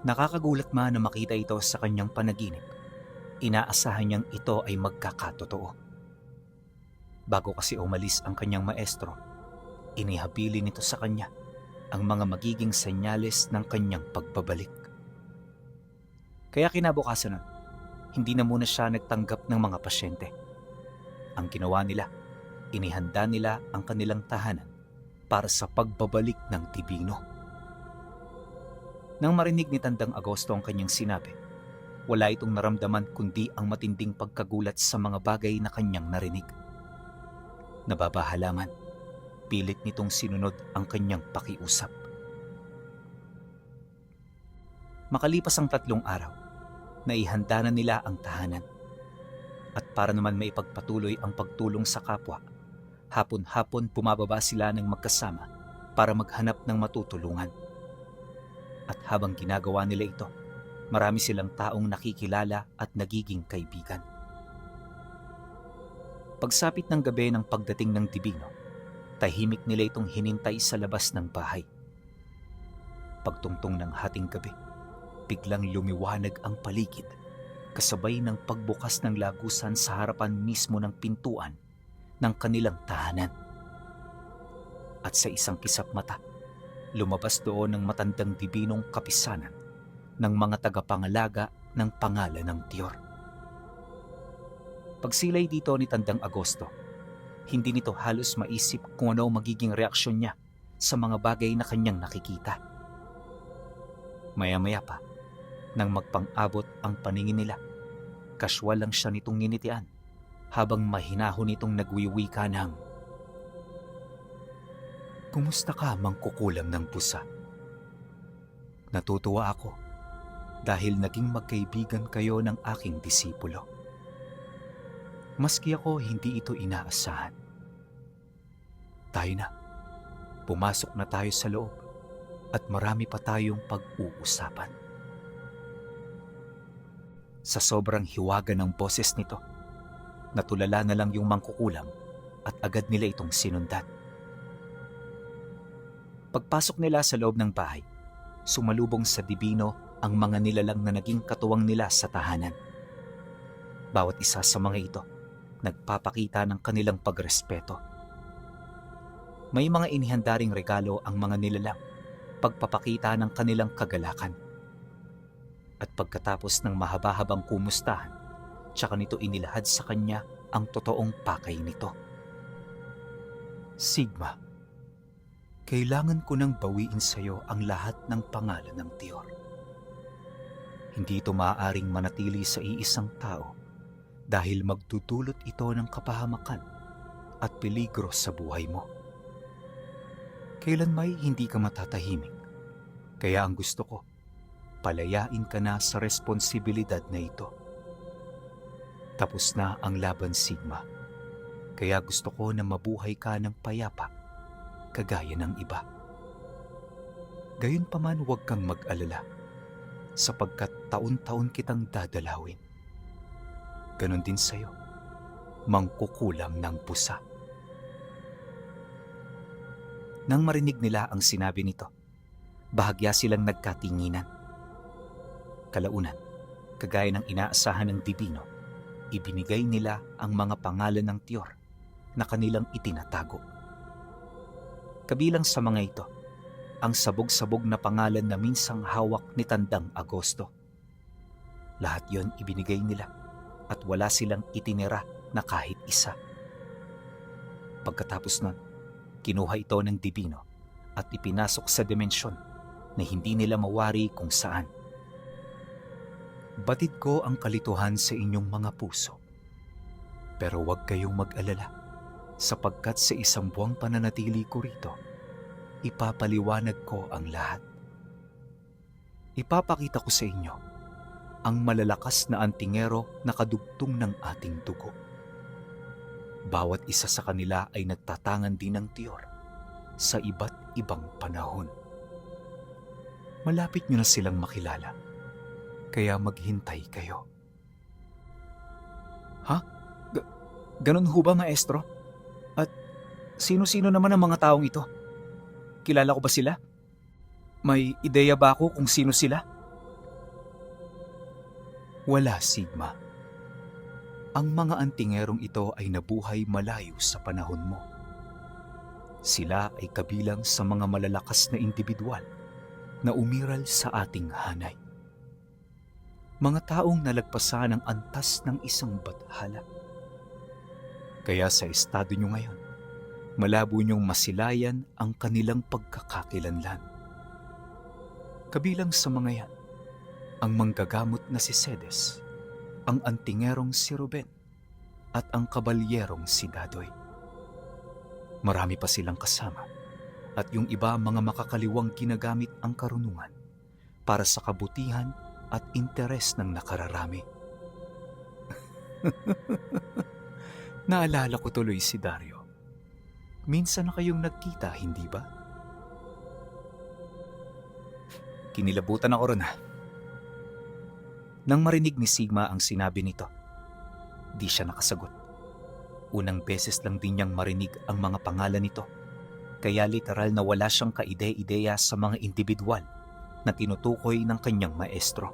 Nakakagulat man na makita ito sa kanyang panaginip. Inaasahan niyang ito ay magkakatotoo. Bago kasi umalis ang kanyang maestro, inihabili nito sa kanya ang mga magiging senyales ng kanyang pagbabalik. Kaya kinabukasan nun, hindi na muna siya nagtanggap ng mga pasyente. Ang ginawa nila, inihanda nila ang kanilang tahanan para sa pagbabalik ng Divino. Nang marinig ni Tandang Agosto ang kanyang sinabi, wala itong naramdaman kundi ang matinding pagkagulat sa mga bagay na kanyang narinig. Nababahala man, pilit nitong sinunod ang kanyang pakiusap. Makalipas ang 3 araw, naihanda na nila ang tahanan. At para naman maipagpatuloy ang pagtulong sa kapwa, hapon-hapon bumababa sila ng magkasama para maghanap ng matutulungan. At habang ginagawa nila ito, marami silang taong nakikilala at nagiging kaibigan. Pagsapit ng gabi ng pagdating ng Divino, tahimik nila itong hinintay sa labas ng bahay. Pagtungtong ng hating gabi, biglang lumiwanag ang paligid, kasabay ng pagbukas ng lagusan sa harapan mismo ng pintuan ng kanilang tahanan. At sa isang kisap mata, lumabas doon ng matandang Dibinong kapisanan ng mga tagapangalaga ng pangalan ng Tiyor. Pagsilay dito ni Tandang Agosto, hindi nito halos maisip kung ano magiging reaksyon niya sa mga bagay na kanyang nakikita. Maya-maya pa, nang magpang-abot ang paningin nila, kaswal lang siya nitong nginitian habang mahinahon nitong nagwiwika ng, "Kumusta ka, mangkukulam ng pusa? Natutuwa ako dahil naging magkaibigan kayo ng aking disipulo. Maski ako hindi ito inaasahan. Tayo na, pumasok na tayo sa loob at marami pa tayong pag-uusapan." Sa sobrang hiwaga ng boses nito, natulala na lang yung mangkukulam at agad nila itong sinundan. Pagpasok nila sa loob ng bahay, sumalubong sa Divino ang mga nilalang na naging katuwang nila sa tahanan. Bawat isa sa mga ito, nagpapakita ng kanilang pagrespeto. May mga inihandaring regalo ang mga nilalang, pagpapakita ng kanilang kagalakan. At pagkatapos ng mahaba-habang kumustahan, tsaka nito inilahad sa kanya ang totoong pakay nito. "Sigma, kailangan ko nang bawiin sa iyo ang lahat ng pangalan ng Tiyor. Hindi ito maaaring manatili sa iisang tao dahil magdudulot ito ng kapahamakan at peligro sa buhay mo. Kailanmay hindi ka matatahimik, kaya ang gusto ko, palayain ka na sa responsibilidad na ito. Tapos na ang laban, Sigma, kaya gusto ko na mabuhay ka ng payapa, kagaya ng iba. Gayunpaman huwag kang mag-alala, sapagkat taon-taon kitang dadalawin. Ganon din sa'yo, mangkukulam ng pusa." Nang marinig nila ang sinabi nito, bahagya silang nagkatinginan. Kalaunan, kagaya ng inaasahan ng Divino, ibinigay nila ang mga pangalan ng Tiyor na kanilang itinatago. Kabilang sa mga ito, ang sabog-sabog na pangalan na minsang hawak ni Tandang Agosto. Lahat yon ibinigay nila at wala silang itinira na kahit isa. Pagkatapos nun, kinuha ito ng Divino at ipinasok sa dimensyon na hindi nila mawari kung saan. "Batid ko ang kalituhan sa inyong mga puso. Pero huwag kayong mag-alala, sapagkat sa 1 buwang pananatili ko rito, ipapaliwanag ko ang lahat. Ipapakita ko sa inyo ang malalakas na antingero na kadugtong ng ating dugo. Bawat isa sa kanila ay nagtatangan din ng Tiyor sa iba't ibang panahon. Malapit nyo na silang makilala, kaya maghintay kayo." "Ha? Ganon ho ba, maestro? At sino-sino naman ang mga taong ito? Kilala ko ba sila? May ideya ba ako kung sino sila?" Wala, Sigma. Ang mga antingerong ito ay nabuhay malayo sa panahon mo. Sila ay kabilang sa mga malalakas na individual na umiral sa ating hanay. Mga taong nalagpasan ang antas ng isang bathala. Kaya sa estado nyo ngayon, malabo nyong masilayan ang kanilang pagkakakilanlan. Kabilang sa mga yan, ang manggagamot na si Cedes, ang antingerong si Ruben, at ang kabalyerong si Dadoy. Marami pa silang kasama, at yung iba mga makakaliwang ginagamit ang karunungan para sa kabutihan at interes ng nakararami. Naalala ko tuloy si Dario. Minsan na kayong nagkita, hindi ba? Kinilabutan ako ron, ha. Nang marinig ni Sigma ang sinabi nito, di siya nakasagot. Unang beses lang din niyang marinig ang mga pangalan nito, kaya literal na wala siyang kaide-ideya sa mga individual na tinutukoy ng kanyang maestro.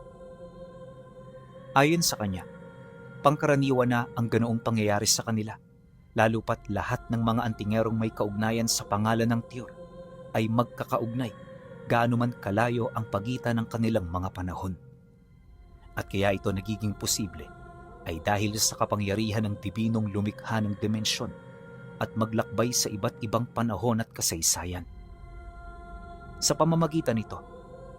Ayon sa kanya, pangkaraniwan na ang ganoong pangyayari sa kanila, lalo pat lahat ng mga antingerong may kaugnayan sa pangalan ng Tiyor ay magkakaugnay gaano man kalayo ang pagitan ng kanilang mga panahon. At kaya ito nagiging posible ay dahil sa kapangyarihan ng dibinong lumikha ng dimensyon at maglakbay sa iba't ibang panahon at kasaysayan. Sa pamamagitan nito,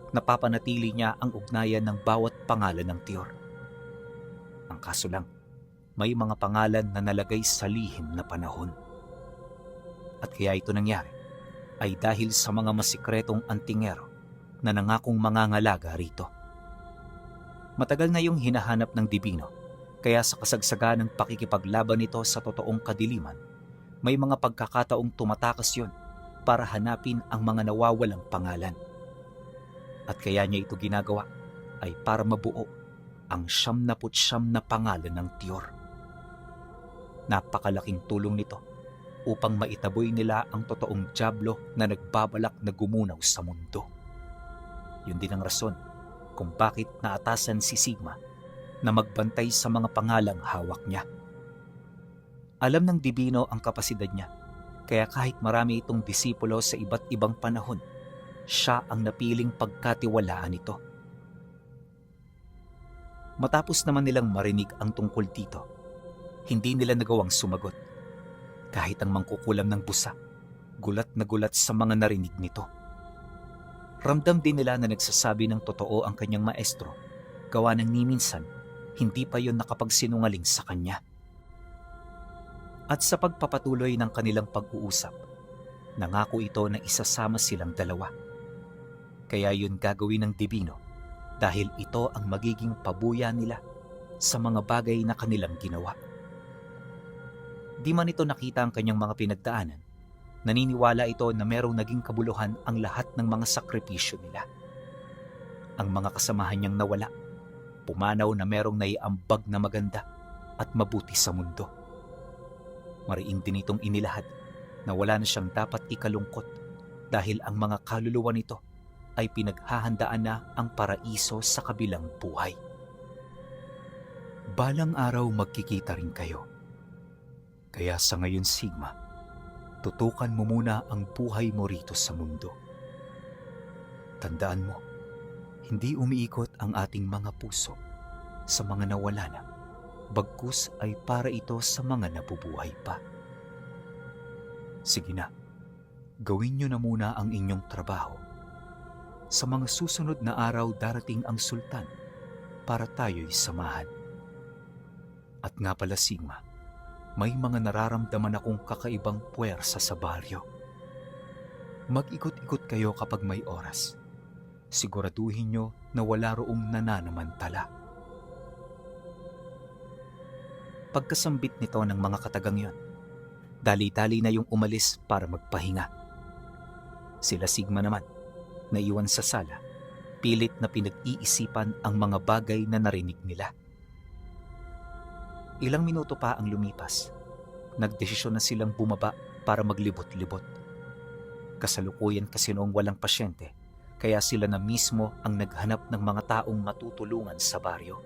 napapanatili niya ang ugnayan ng bawat pangalan ng Tiyor. Ang kaso lang, may mga pangalan na nalagay sa lihim na panahon. At kaya ito nangyari ay dahil sa mga masikretong antingero na nangakong mangangalaga rito. Matagal na yung hinahanap ng dibino, kaya sa kasagsaga ng pakikipaglaban nito sa totoong kadiliman, may mga pagkakataong tumatakas yon para hanapin ang mga nawawalang pangalan. At kaya niya ito ginagawa ay para mabuo ang 99 na pangalan ng Tiyor. Napakalaking tulong nito upang maitaboy nila ang totoong dyablo na nagbabalak na gumunaw sa mundo. Yun din ang rason kung bakit naatasan si Sigma na magbantay sa mga pangalang hawak niya. Alam ng dibino ang kapasidad niya, kaya kahit marami itong disipulo sa iba't ibang panahon, siya ang napiling pagkatiwalaan nito. Matapos naman nilang marinig ang tungkol dito, hindi nila nagawang sumagot. Kahit ang mangkukulam ng busa, gulat na gulat sa mga narinig nito. Ramdam din nila na nagsasabi ng totoo ang kanyang maestro, gawa ng ni minsan, hindi pa yon nakapagsinungaling sa kanya. At sa pagpapatuloy ng kanilang pag-uusap, nangako ito na isasama silang dalawa. Kaya yun gagawin ng dibino dahil ito ang magiging pabuya nila sa mga bagay na kanilang ginawa. Di man ito nakita ang kanyang mga pinagdaanan, naniniwala ito na merong naging kabuluhan ang lahat ng mga sakripisyo nila. Ang mga kasamahan niyang nawala, pumanaw na merong naiambag na maganda at mabuti sa mundo. Mariing din itong inilahad na wala na siyang dapat ikalungkot dahil ang mga kaluluwa nito ay pinaghahandaan na ang paraiso sa kabilang buhay. Balang araw magkikita rin kayo. Kaya sa ngayon, Sigma, tutukan mo muna ang buhay mo rito sa mundo. Tandaan mo, hindi umiikot ang ating mga puso sa mga nawala na, bagkus ay para ito sa mga nabubuhay pa. Sige na, gawin niyo na muna ang inyong trabaho. Sa mga susunod na araw darating ang sultan para tayo'y samahan. At nga pala, Sigma, may mga nararamdaman akong kakaibang puwersa sa baryo. Mag-ikot-ikot kayo kapag may oras. Siguraduhin nyo na wala roong nananamantala. Pagkasambit nito ng mga katagang yon, dali-dali na yung umalis para magpahinga. Sila Sigma naman, naiwan sa sala, pilit na pinag-iisipan ang mga bagay na narinig nila. Ilang minuto pa ang lumipas, nagdesisyon na silang bumaba para maglibot-libot. Kasalukuyan kasi noong walang pasyente, kaya sila na mismo ang naghanap ng mga taong matutulungan sa baryo.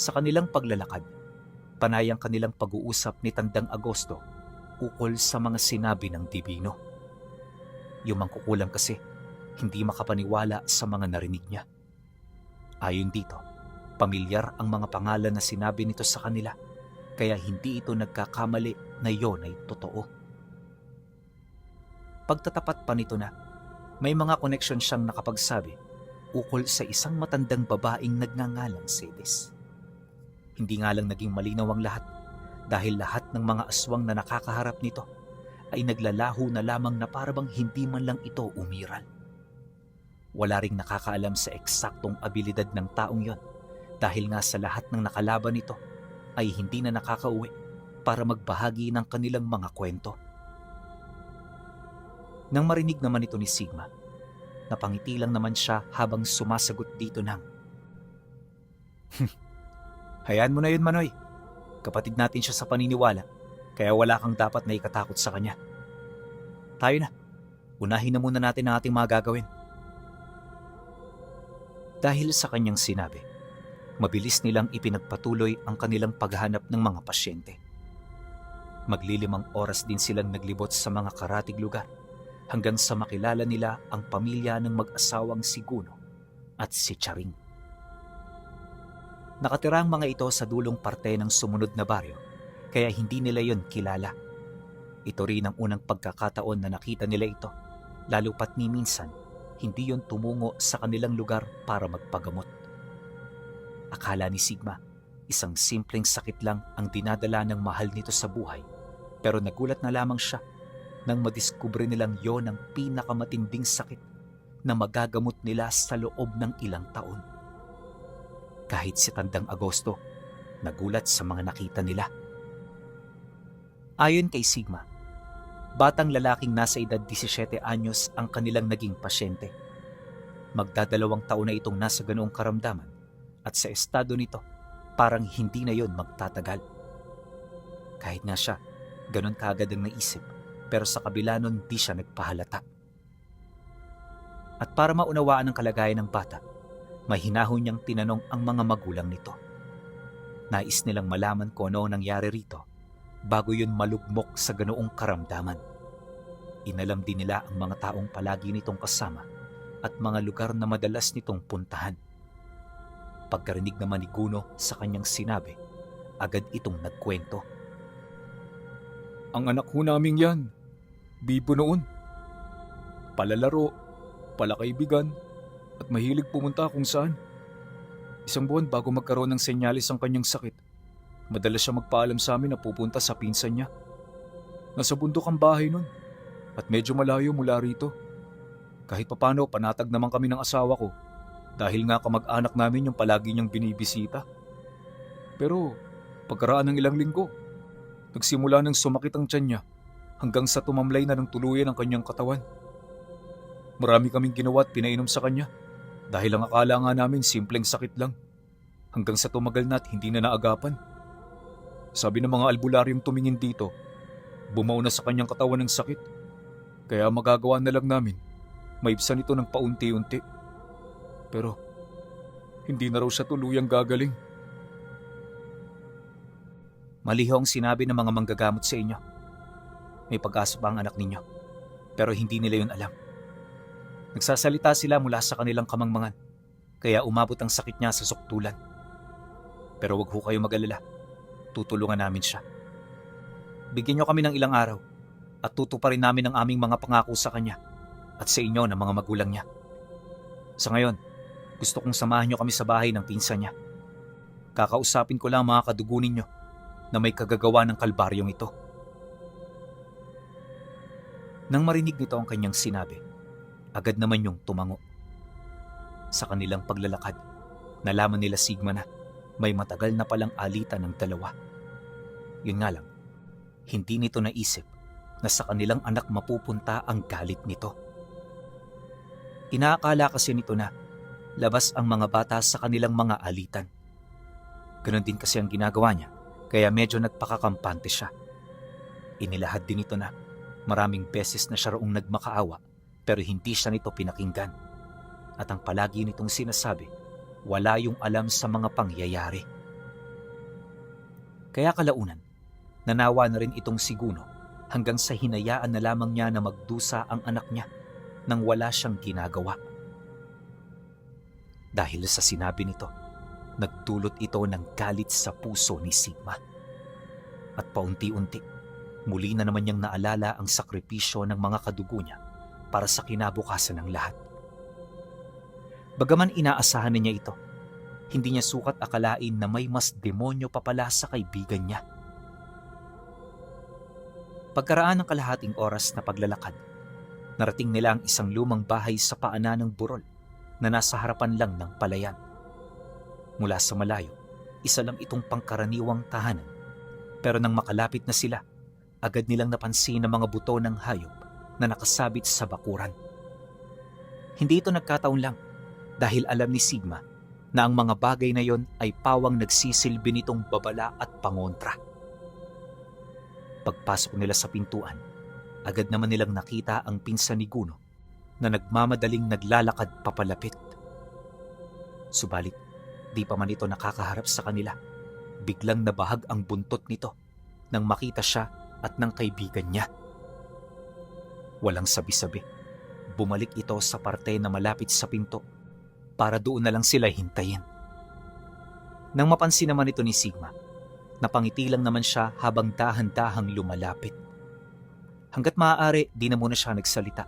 Sa kanilang paglalakad, panay ang kanilang pag-uusap ni Tandang Agosto ukol sa mga sinabi ng Dibino. Yung mangkukulam kasi, hindi makapaniwala sa mga narinig niya. Ayon dito, pamilyar ang mga pangalan na sinabi nito sa kanila, kaya hindi ito nagkakamali na yon ay totoo. Pagtatapat pa nito na, may mga koneksyon siyang nakapagsabi ukol sa isang matandang babaeng nagngangalang Cedes. Hindi nga lang naging malinaw ang lahat dahil lahat ng mga aswang na nakakaharap nito ay naglalaho na lamang na parabang hindi man lang ito umiral. Wala ring nakakaalam sa eksaktong abilidad ng taong yon dahil nga sa lahat ng nakalaban nito ay hindi na nakakauwi para magbahagi ng kanilang mga kwento. Nang marinig naman ito ni Sigma, napangiti lang naman siya habang sumasagot dito ng, "Hayaan mo na yun, Manoy. Kapatid natin siya sa paniniwala, kaya wala kang dapat na ikatakot sa kanya. Tayo na, unahin na muna natin ang ating mga gagawin." Dahil sa kanyang sinabi, mabilis nilang ipinagpatuloy ang kanilang paghahanap ng mga pasyente. Maglilimang oras din silang naglibot sa mga karatig lugar hanggang sa makilala nila ang pamilya ng mag-asawang si Guno at si Charing. Nakatira ang mga ito sa dulong parte ng sumunod na baryo, kaya hindi nila yon kilala. Ito rin ang unang pagkakataon na nakita nila ito, lalo pat ni minsan, hindi yon tumungo sa kanilang lugar para magpagamot. Akala ni Sigma, isang simpleng sakit lang ang dinadala ng mahal nito sa buhay, pero nagulat na lamang siya nang madiskubre nilang yon ang pinakamatinding sakit na magagamot nila sa loob ng ilang taon. Kahit si Tandang Agosto, nagulat sa mga nakita nila. Ayon kay Sigma, batang lalaking nasa edad 17 anyos ang kanilang naging pasyente. Magdadalawang taon na itong nasa ganoong karamdaman at sa estado nito, parang hindi na yon magtatagal. Kahit nga siya, ganon kaagad ang naisip, pero sa kabila nun di siya nagpahalata. At para maunawaan ang kalagayan ng bata, may hinahon niyang tinanong ang mga magulang nito. Nais nilang malaman kung ano nangyari rito bago yun malugmok sa ganoong karamdaman. Inalam din nila ang mga taong palagi nitong kasama at mga lugar na madalas nitong puntahan. Pagkarinig naman ni Guno sa kanyang sinabi, agad itong nagkwento. "Ang anak ho naming yan, bibo noon. Palalaro, palakaibigan, at mahilig pumunta kung saan. Isang buwan bago magkaroon ng senyalis ang kanyang sakit, madalas siya magpaalam sa amin na pupunta sa pinsan niya. Nasa bundok ang bahay nun at medyo malayo mula rito. Kahit papano panatag naman kami ng asawa ko dahil nga kamag-anak namin yung palagi niyang binibisita. Pero pagkaraan ng ilang linggo, nagsimula nang sumakit ang tiyan niya hanggang sa tumamlay na ng tuluyan ang kanyang katawan. Marami kaming ginawa at pinainom sa kanya dahil ang akala nga namin simpleng sakit lang hanggang sa tumagal na at hindi na naagapan. Sabi ng mga albularyong tumingin dito, bumaw na sa kanyang katawan ng sakit. Kaya magagawa na lang namin, maibsan ito ng paunti-unti. Pero hindi na raw siya tuluyang gagaling." Maliho ang sinabi ng mga manggagamot sa inyo. May pag-asa pa ang anak ninyo, pero hindi nila yun alam. Nagsasalita sila mula sa kanilang kamangmangan, kaya umabot ang sakit niya sa suktulan. Pero wag ho kayo mag-alala, tutulungan namin siya. Bigyan niyo kami ng ilang araw at tutuparin namin ang aming mga pangako sa kanya at sa inyo ng mga magulang niya. Sa ngayon, gusto kong samahan niyo kami sa bahay ng pinsan niya. Kakausapin ko lang mga kadugo ninyo na may kagagawa ng kalbaryong ito. Nang marinig nito ang kanyang sinabi, agad naman yung tumango. Sa kanilang paglalakad, nalaman nila Sigma na may matagal na palang alitan ng dalawa. Yun nga lang, hindi nito naisip na sa kanilang anak mapupunta ang galit nito. Inaakala kasi nito na labas ang mga bata sa kanilang mga alitan. Ganon din kasi ang ginagawa niya, kaya medyo nagpakakampante siya. Inilahad din ito na maraming beses na siya roong nagmakaawa pero hindi siya nito pinakinggan. At ang palagi nitong sinasabi, wala yung alam sa mga pangyayari. Kaya kalaunan, nanawa na rin itong si Guno hanggang sa hinayaan na lamang niya na magdusa ang anak niya nang wala siyang ginagawa. Dahil sa sinabi nito, nagdulot ito ng galit sa puso ni Sigma. At paunti-unti, muli na naman niyang naalala ang sakripisyo ng mga kadugo niya para sa kinabukasan ng lahat. Bagaman inaasahan niya ito, hindi niya sukat akalain na may mas demonyo pa pala sa kaibigan niya. Pagkaraan ng kalahating oras na paglalakad, narating nila ang isang lumang bahay sa paanan ng burol na nasa harapan lang ng palayan. Mula sa malayo, isa lang itong pangkaraniwang tahanan. Pero nang makalapit na sila, agad nilang napansin ang mga buto ng hayop na nakasabit sa bakuran. Hindi ito nagkataon lang dahil alam ni Sigma na ang mga bagay na yon ay pawang nagsisilbi nitong babala at pangontra. Pagpasok nila sa pintuan, agad naman nilang nakita ang pinsan ni Guno na nagmamadaling naglalakad papalapit. Subalit, di pa man ito nakakaharap sa kanila, biglang nabahag ang buntot nito nang makita siya at ng kaibigan niya. Walang sabi-sabi, bumalik ito sa parte na malapit sa pinto para doon na lang sila hintayin. Nang mapansin naman ito ni Sigma, napangiti lang naman siya habang dahan-dahang lumalapit. Hanggat maaari, di na muna siya nagsalita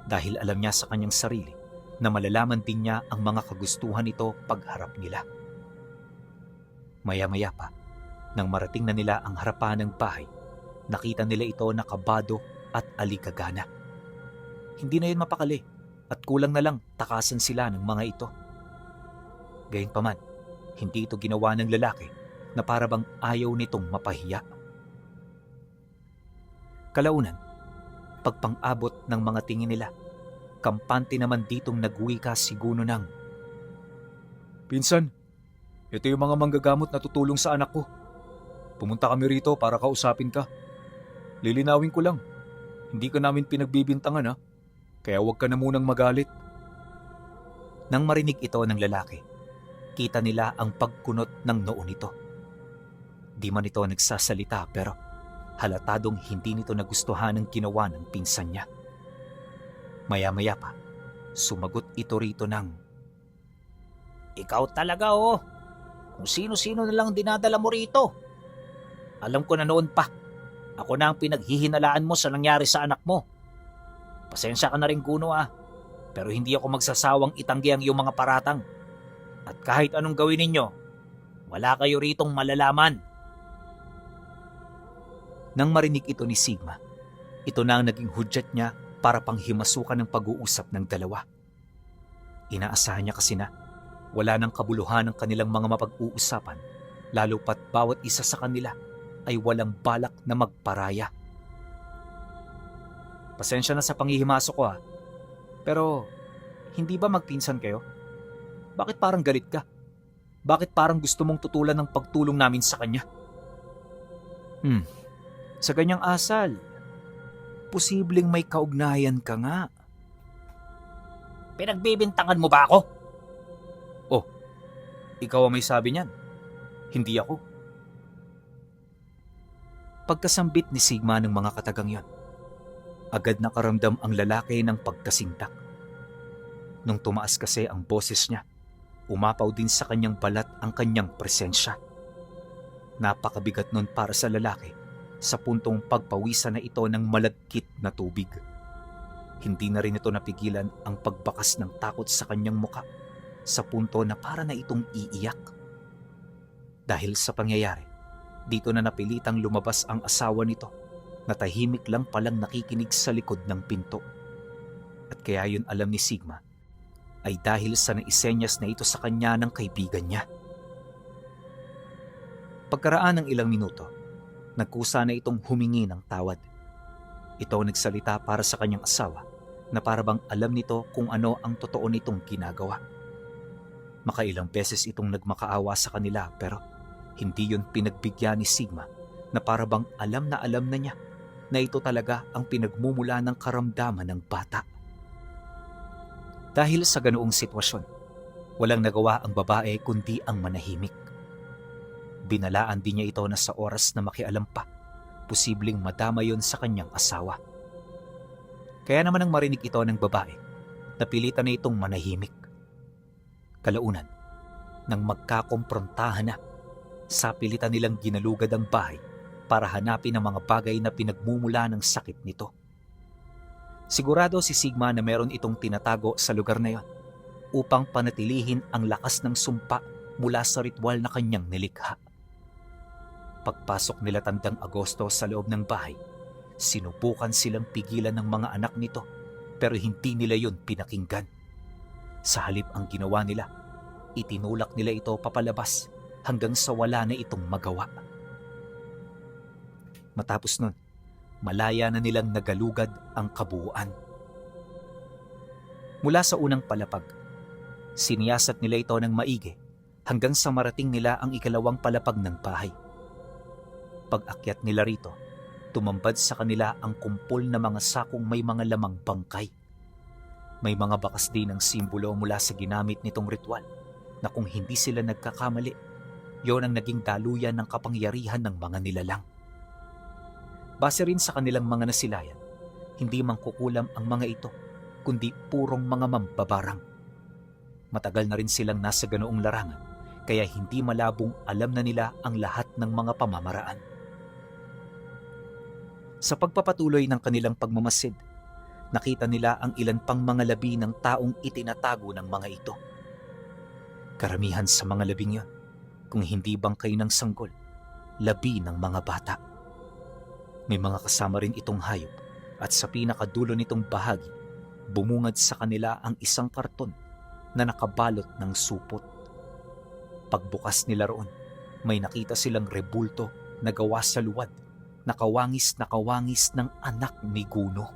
dahil alam niya sa kanyang sarili na malalaman din niya ang mga kagustuhan nito pagharap nila. Maya-maya pa, nang marating na nila ang harapan ng bahay, nakita nila ito nakabado at aligagana. Hindi na yun mapakali at kulang na lang takasan sila ng mga ito. Gayunpaman, hindi ito ginawa ng lalaki na parabang ayaw nitong mapahiya. Kalaunan, pagpang-abot ng mga tingin nila, kampante naman ditong nagwika si Guno ng, Pinsan, ito yung mga manggagamot na tutulong sa anak ko. Pumunta kami rito para kausapin ka. Lilinawin ko lang, hindi ka namin pinagbibintangan ha, kaya huwag ka na munang magalit. Nang marinig ito ng lalaki, kita nila ang pagkunot ng noo nito. Di man ito nagsasalita pero halatadong hindi nito nagustuhan ang ginawa ng pinsan niya. Maya-maya pa, sumagot ito rito ng, "Ikaw talaga oh, kung sino-sino na lang dinadala mo rito. Alam ko na noon pa, ako na ang pinaghihinalaan mo sa nangyari sa anak mo. Pasensya ka na rin Guno pero hindi ako magsasawang itanggi ang iyong mga paratang. At kahit anong gawin ninyo, wala kayo ritong malalaman." Nang marinig ito ni Sigma, ito na ang naging hudyat niya para panghimasukan ng pag-uusap ng dalawa. Inaasahan niya kasi na wala nang kabuluhan ang kanilang mga mapag-uusapan, lalo pat bawat isa sa kanila ay walang balak na magparaya. "Pasensya na sa panghihimasok ko pero hindi ba magpinsan kayo? Bakit parang galit ka? Bakit parang gusto mong tutulan ng pagtulong namin sa kanya?" Sa ganyang asal, posibleng may kaugnayan ka nga. "Pinagbibintangan mo ba ako?" "Oh, ikaw ang may sabi niyan. Hindi ako." Pagkasambit ni Sigma ng mga katagang yon, agad nakaramdam ang lalaki ng pagkasintak. Nung tumaas kasi ang boses niya, umapaw din sa kanyang balat ang kanyang presensya. Napakabigat nun para sa lalaki, sa puntong pagpawisan na ito ng malagkit na tubig. Hindi na rin ito napigilan ang pagbakas ng takot sa kanyang muka, sa punto na para na itong iiyak. Dahil sa pangyayari, dito na napilitang lumabas ang asawa nito na tahimik lang palang nakikinig sa likod ng pinto. At kaya yun alam ni Sigma ay dahil sa naisenyas na ito sa kanya ng kaibigan niya. Pagkaraan ng ilang minuto, nagkusa na itong humingi ng tawad. Ito nagsalita para sa kanyang asawa na parabang alam nito kung ano ang totoo nitong ginagawa. Makailang beses itong nagmakaawa sa kanila pero hindi yun pinagbigyan ni Sigma na parabang alam na niya na ito talaga ang pinagmumula ng karamdaman ng bata. Dahil sa ganoong sitwasyon, walang nagawa ang babae kundi ang manahimik. Binalaan din niya ito na sa oras na makialam pa, posibleng madama yon sa kanyang asawa. Kaya naman nang marinig ito ng babae, napilitan na itong manahimik. Kalaunan, nang magkakomprontahan na, sapilitan nilang ginalugad ang bahay para hanapin ang mga bagay na pinagmumula ng sakit nito. Sigurado si Sigma na meron itong tinatago sa lugar na yon upang panatilihin ang lakas ng sumpa mula sa ritual na kanyang nilikha. Pagpasok nila Tandang Agosto sa loob ng bahay, sinubukan silang pigilan ng mga anak nito pero hindi nila yon pinakinggan. Sa halip ang ginawa nila, itinulak nila ito papalabas hanggang sa wala na itong magawa. Matapos nun, malaya na nilang nagalugad ang kabuuan. Mula sa unang palapag, siniyasat nila ito ng maigi hanggang sa marating nila ang ikalawang palapag ng bahay. Pag-akyat nila rito, tumambad sa kanila ang kumpol na mga sakong may mga lamang bangkay. May mga bakas din ng simbolo mula sa ginamit nitong ritual na kung hindi sila nagkakamali, yon ang naging daluyan ng kapangyarihan ng mga nilalang. Base rin sa kanilang mga nasilayan, hindi mangkukulam ang mga ito, kundi purong mga mambabarang. Matagal na rin silang nasa ganoong larangan, kaya hindi malabong alam na nila ang lahat ng mga pamamaraan. Sa pagpapatuloy ng kanilang pagmamasid, nakita nila ang ilan pang mga labi ng taong itinatago ng mga ito. Karamihan sa mga labing yon, kung hindi bangkay ng sanggol, labi ng mga bata. May mga kasama rin itong hayop at sa pinakadulo nitong bahagi, bumungad sa kanila ang isang karton na nakabalot ng supot. Pagbukas nila roon, may nakita silang rebulto na gawa sa luwad, nakawangis ng anak ni Guno.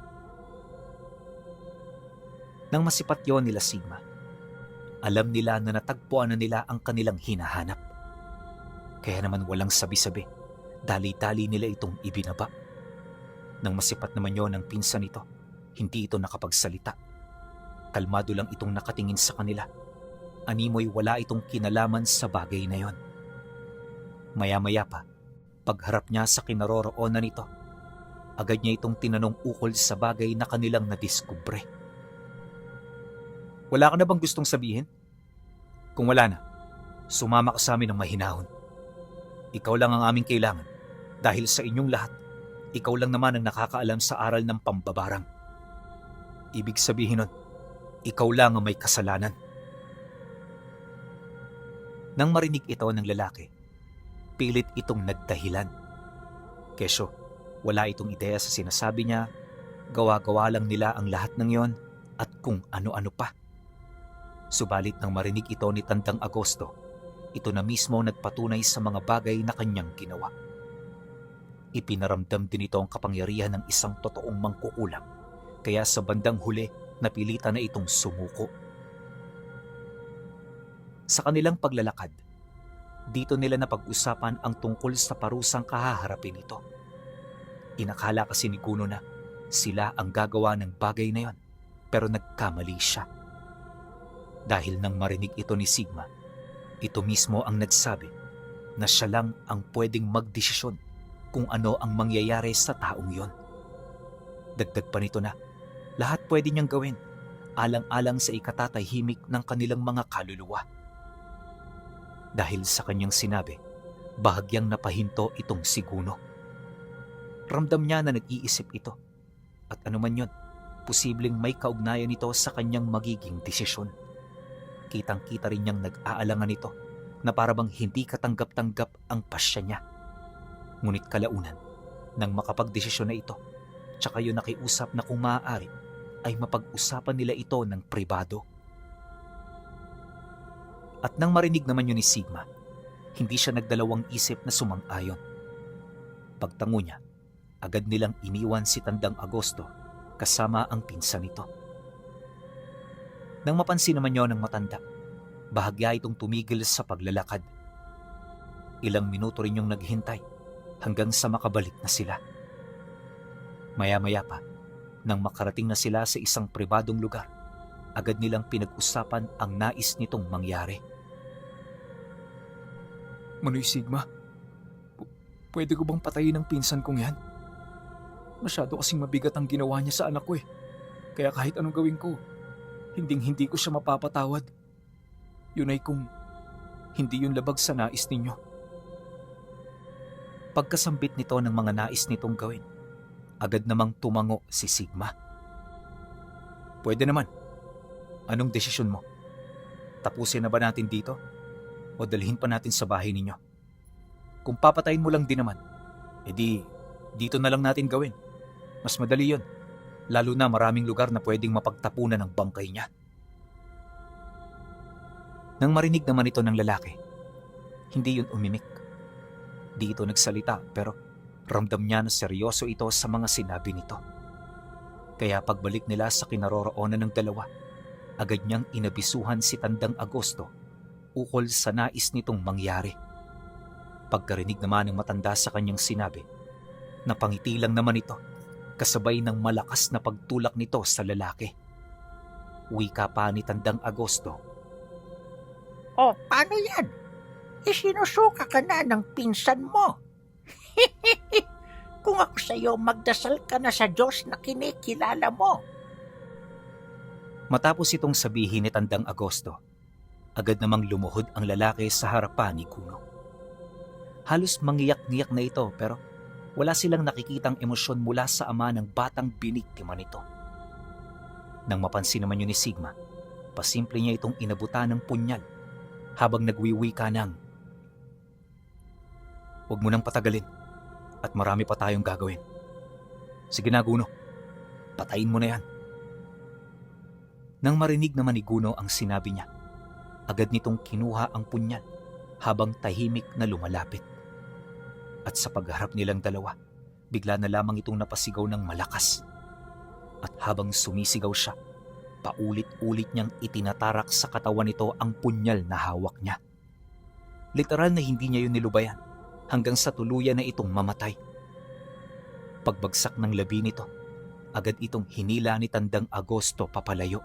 Nang masipat yon nila Sigma, alam nila na natagpuan na nila ang kanilang hinahanap. Kaya naman walang sabi-sabi, dali-dali nila itong ibinaba. Nang masipat naman yon ng pinsan nito, hindi ito nakapagsalita. Kalmado lang itong nakatingin sa kanila. Animoy wala itong kinalaman sa bagay na yon. Maya-maya pa, pagharap niya sa kinaroroonan nito, agad niya itong tinanong ukol sa bagay na kanilang nadiskubre. Wala ka na bang gustong sabihin? Kung wala na, sumama ka sa amin ng mahinahon. Ikaw lang ang aming kailangan dahil sa inyong lahat, ikaw lang naman ang nakakaalam sa aral ng pambabarang. Ibig sabihin nun, ikaw lang ang may kasalanan. Nang marinig ito ng lalaki, pilit itong nagdahilan. Kesyo, wala itong ideya sa sinasabi niya, gawa-gawa lang nila ang lahat ng yon at kung ano-ano pa. Subalit nang marinig ito ni Tandang Agosto, ito na mismo nagpatunay sa mga bagay na kanyang ginawa. Ipinaramdam din ito ang kapangyarihan ng isang totoong mangkukulam, kaya sa bandang huli, napilitan na itong sumuko. Sa kanilang paglalakad, dito nila napag-usapan ang tungkol sa parusang kahaharapin nito. Inakala kasi ni Guno na sila ang gagawa ng bagay na yon, pero nagkamali siya. Dahil nang marinig ito ni Sigma, ito mismo ang nagsabi na siya lang ang pwedeng magdesisyon kung ano ang mangyayari sa taong yon. Dagdag pa nito na lahat pwede niyang gawin alang-alang sa ikatatahimik ng kanilang mga kaluluwa. Dahil sa kanyang sinabi, bahagyang napahinto itong si Guno. Ramdam niya na nag-iisip ito at anuman yon, posibleng may kaugnayan ito sa kanyang magiging desisyon. Kitang-kita rin niyang nag-aalangan ito na parabang hindi katanggap-tanggap ang pasya niya. Ngunit kalaunan, nang makapagdesisyon na ito, tsaka yun nakiusap na kung maaari, ay mapag-usapan nila ito ng pribado. At nang marinig naman yun ni Sigma, hindi siya nagdalawang isip na sumang-ayon. Pagtango niya, agad nilang iniwan si Tandang Agosto kasama ang pinsan nito. Nang mapansin naman yun ng matanda, bahagya itong tumigil sa paglalakad. Ilang minuto rin yung naghintay hanggang sa makabalik na sila. Maya-maya pa, nang makarating na sila sa isang pribadong lugar, agad nilang pinag-usapan ang nais nitong mangyari. Manoy Sigma, Pwede ko bang patayin ang pinsan kong yan? Masyado kasing mabigat ang ginawa niya sa anak ko eh. Kaya kahit anong gawin ko, hindi ko siya mapapatawad. Yun ay kung hindi yun labag sa nais ninyo. Pagkasambit nito ng mga nais nitong gawin, agad namang tumango si Sigma. Pwede naman. Anong desisyon mo? Tapusin na ba natin dito? O dalhin pa natin sa bahay ninyo? Kung papatayin mo lang din naman, edi dito na lang natin gawin. Mas madali yun. Lalo na maraming lugar na pwedeng mapagtapunan ng bangkay niya. Nang marinig naman ito ng lalaki, hindi yun umimik. Dito nagsalita pero ramdam niya na seryoso ito sa mga sinabi nito. Kaya pagbalik nila sa kinaroroonan ng dalawa, agad niyang inabisuhan si Tandang Agosto ukol sa nais nitong mangyari. Pagkarinig naman ng matanda sa kanyang sinabi, napangiti lang naman ito kasabay ng malakas na pagtulak nito sa lalaki. Wika pa ni Tandang Agosto, O, paano yan? Isinusuka ka na ng pinsan mo. Kung ako sa'yo, magdasal ka na sa Diyos na kinikilala mo. Matapos itong sabihin ni Tandang Agosto, agad namang lumuhod ang lalaki sa harapan ni Kuno. Halos mangiyak-ngiyak na ito pero wala silang nakikitang emosyon mula sa ama ng batang biniktima nito. Nang mapansin naman yun ni Sigma, pasimple niya itong inabutan ng punyal habang nagwiwika ng, "Huwag mo nang patagalin at marami pa tayong gagawin. Sige na, Guno, patayin mo na yan." Nang marinig naman ni Guno ang sinabi niya, agad nitong kinuha ang punyal habang tahimik na lumalapit. At sa pagharap nilang dalawa, bigla na lamang itong napasigaw ng malakas. At habang sumisigaw siya, paulit-ulit niyang itinatarak sa katawan nito ang punyal na hawak niya. Literal na hindi niya yun nilubayan hanggang sa tuluyan na itong mamatay. Pagbagsak ng labi nito, agad itong hinila ni Tandang Agosto papalayo.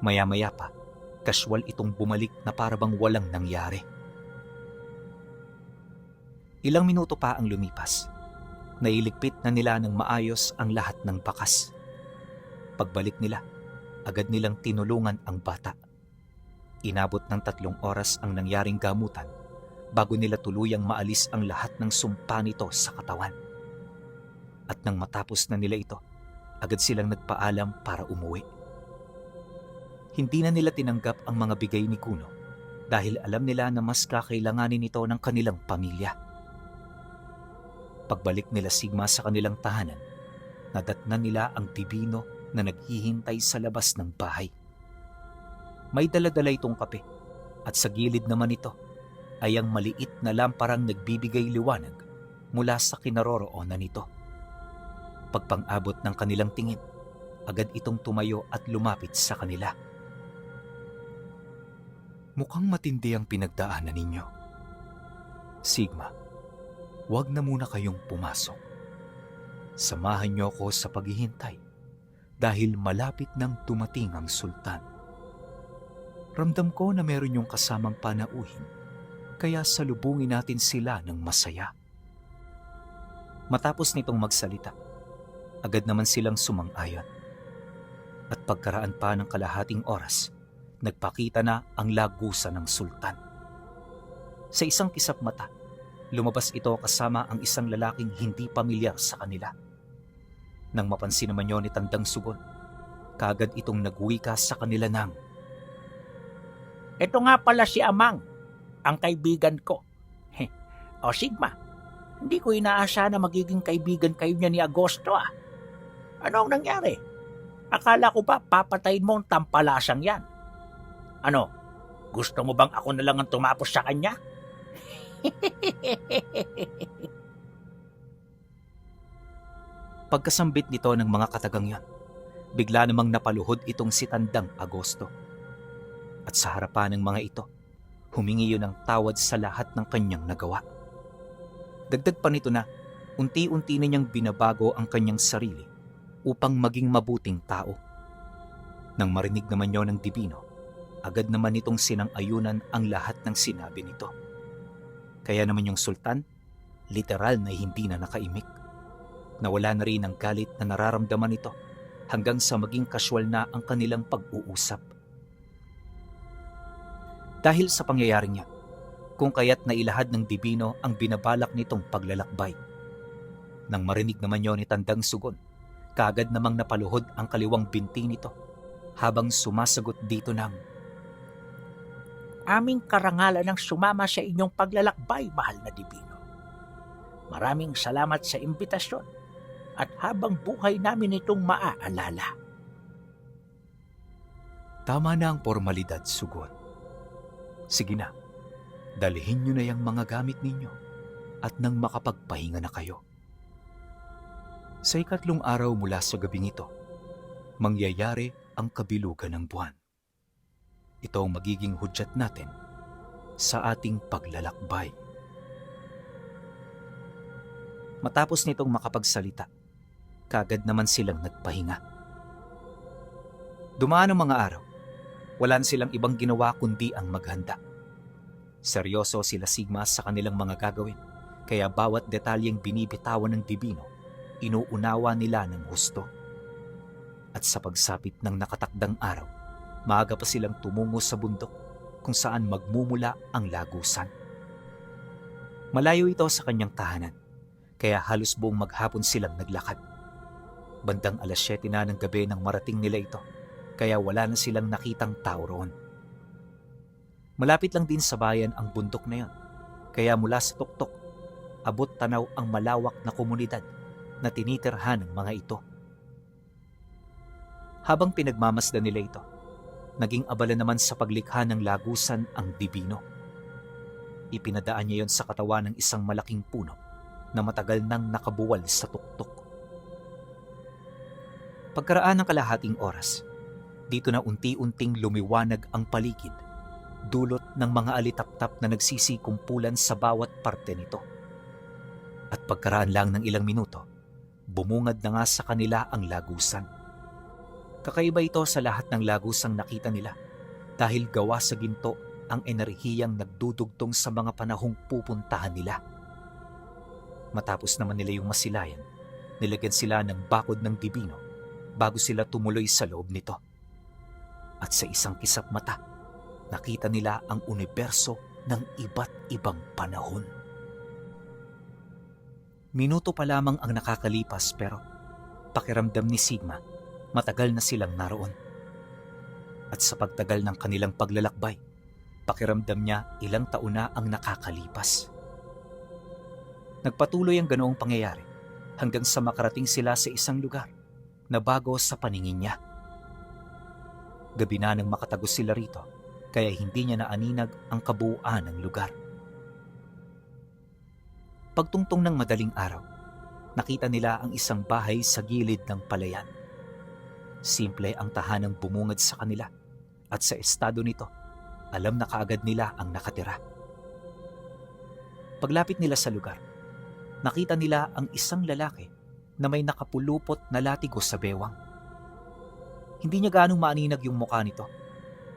Maya-maya pa, kaswal itong bumalik na parabang walang nangyari. Ilang minuto pa ang lumipas. Nailigpit na nila ng maayos ang lahat ng bakas. Pagbalik nila, agad nilang tinulungan ang bata. Inabot ng 3 oras ang nangyaring gamutan bago nila tuluyang maalis ang lahat ng sumpa nito sa katawan. At nang matapos na nila ito, agad silang nagpaalam para umuwi. Hindi na nila tinanggap ang mga bigay ni Kuno dahil alam nila na mas kakailanganin ito ng kanilang pamilya. Pagbalik nila Sigma sa kanilang tahanan, nadatnan nila ang Divino na naghihintay sa labas ng bahay. May dala-dala itong kape at sa gilid naman ito ay ang maliit na lamparang nagbibigay liwanag mula sa kinaroroonan nito. Pagpang-abot ng kanilang tingin, agad itong tumayo at lumapit sa kanila. "Mukhang matindi ang pinagdaanan ninyo. Sigma, huwag na muna kayong pumasok. Samahan niyo ako sa paghihintay dahil malapit nang dumating ang sultan. Ramdam ko na meron yung kasamang panauhin, kaya salubungin natin sila ng masaya." Matapos nitong magsalita, agad naman silang sumang-ayon. At pagkaraan pa ng kalahating oras, nagpakita na ang lagusa ng sultan. Sa isang kisap mata, lumabas ito kasama ang isang lalaking hindi pamilyar sa kanila. Nang mapansin naman yun ni Tandang Sugon, kaagad itong nagwika sa kanila ng, Ito nga pala si Amang, ang kaibigan ko. O Sigma, hindi ko inaasa na magiging kaibigan kayo niya ni Agosto ah. Ano ang nangyari? Akala ko ba papatayin mo ang tampalasang yan? Ano, gusto mo bang ako na lang ang tumapos sa kanya? Pagkasambit nito ng mga katagang yon, bigla namang napaluhod itong si Tandang Agosto. At sa harapan ng mga ito, humingi yun ng tawad sa lahat ng kanyang nagawa. Dagdag pa nito na unti-unti na niyang binabago ang kanyang sarili upang maging mabuting tao. Nang marinig naman yon ng Divino, agad naman itong sinang-ayunan ang lahat ng sinabi nito. Kaya naman yung sultan, literal na hindi na nakaimik. Nawala na rin ang galit na nararamdaman nito hanggang sa maging kasyual na ang kanilang pag-uusap. Dahil sa pangyayaring yan, kung kaya't nailahad ng Dibino ang binabalak nitong paglalakbay. Nang marinig naman yon ni Tandang Sugon, kaagad namang napaluhod ang kaliwang binti nito habang sumasagot dito ng, Aming karangalan ang sumama sa inyong paglalakbay, mahal na Dibino. Maraming salamat sa imbitasyon at habang buhay namin itong maaalala. Tama na ang formalidad, Sugon. Sige na, dalhin nyo na yung mga gamit ninyo at nang makapagpahinga na kayo. Sa ikatlong araw mula sa gabing ito, mangyayari ang kabilugan ng buwan. Ito ang magiging hudyat natin sa ating paglalakbay. Matapos nitong makapagsalita, kagad naman silang nagpahinga. Dumaan ang mga araw, wala na silang ibang ginawa kundi ang maghanda. Seryoso sila Sigma sa kanilang mga gagawin, kaya bawat detalyeng binibitawan ng Dibino, inuunawa nila ng husto. At sa pagsapit ng nakatakdang araw, maaga pa silang tumungo sa bundok kung saan magmumula ang lagusan. Malayo ito sa kanyang tahanan, kaya halos buong maghapon silang naglakad. Bandang 7:00 na ng gabi nang marating nila ito, kaya wala na silang nakitang tao roon. Malapit lang din sa bayan ang bundok na yon, kaya mula sa tuktok, abot tanaw ang malawak na komunidad na tinitirhan ng mga ito. Habang pinagmamasdan nila ito, naging abala naman sa paglikha ng lagusan ang Dibino. Ipinadaan niya yon sa katawan ng isang malaking puno na matagal nang nakabuwal sa tuktok. Pagkaraan ng kalahating oras, dito na unti-unting lumiwanag ang paligid, dulot ng mga alitaptap na nagsisikumpulan sa bawat parte nito. At pagkaraan lang ng ilang minuto, bumungad na nga sa kanila ang lagusan. Kakaiba ito sa lahat ng lagusang nakita nila dahil gawa sa ginto ang enerhiyang nagdudugtong sa mga panahong pupuntahan nila. Matapos naman nila yung masilayan, nilagyan sila ng bakod ng Dibino bago sila tumuloy sa loob nito. At sa isang kisap mata, nakita nila ang universo ng iba't ibang panahon. Minuto pa lamang ang nakakalipas pero pakiramdam ni Sigma, matagal na silang naroon. At sa pagtagal ng kanilang paglalakbay, pakiramdam niya ilang taon na ang nakakalipas. Nagpatuloy ang ganoong pangyayari hanggang sa makarating sila sa isang lugar na bago sa paningin niya. Gabi na nang makatagos sila rito, kaya hindi niya naaninag ang kabuuan ng lugar. Pagtungtong ng madaling araw, nakita nila ang isang bahay sa gilid ng palayan. Simple ang tahanang bumungad sa kanila at sa estado nito, alam na kaagad nila ang nakatira. Paglapit nila sa lugar, nakita nila ang isang lalaki na may nakapulupot na latigo sa bewang. Hindi niya gaanong maaninag yung mukha nito.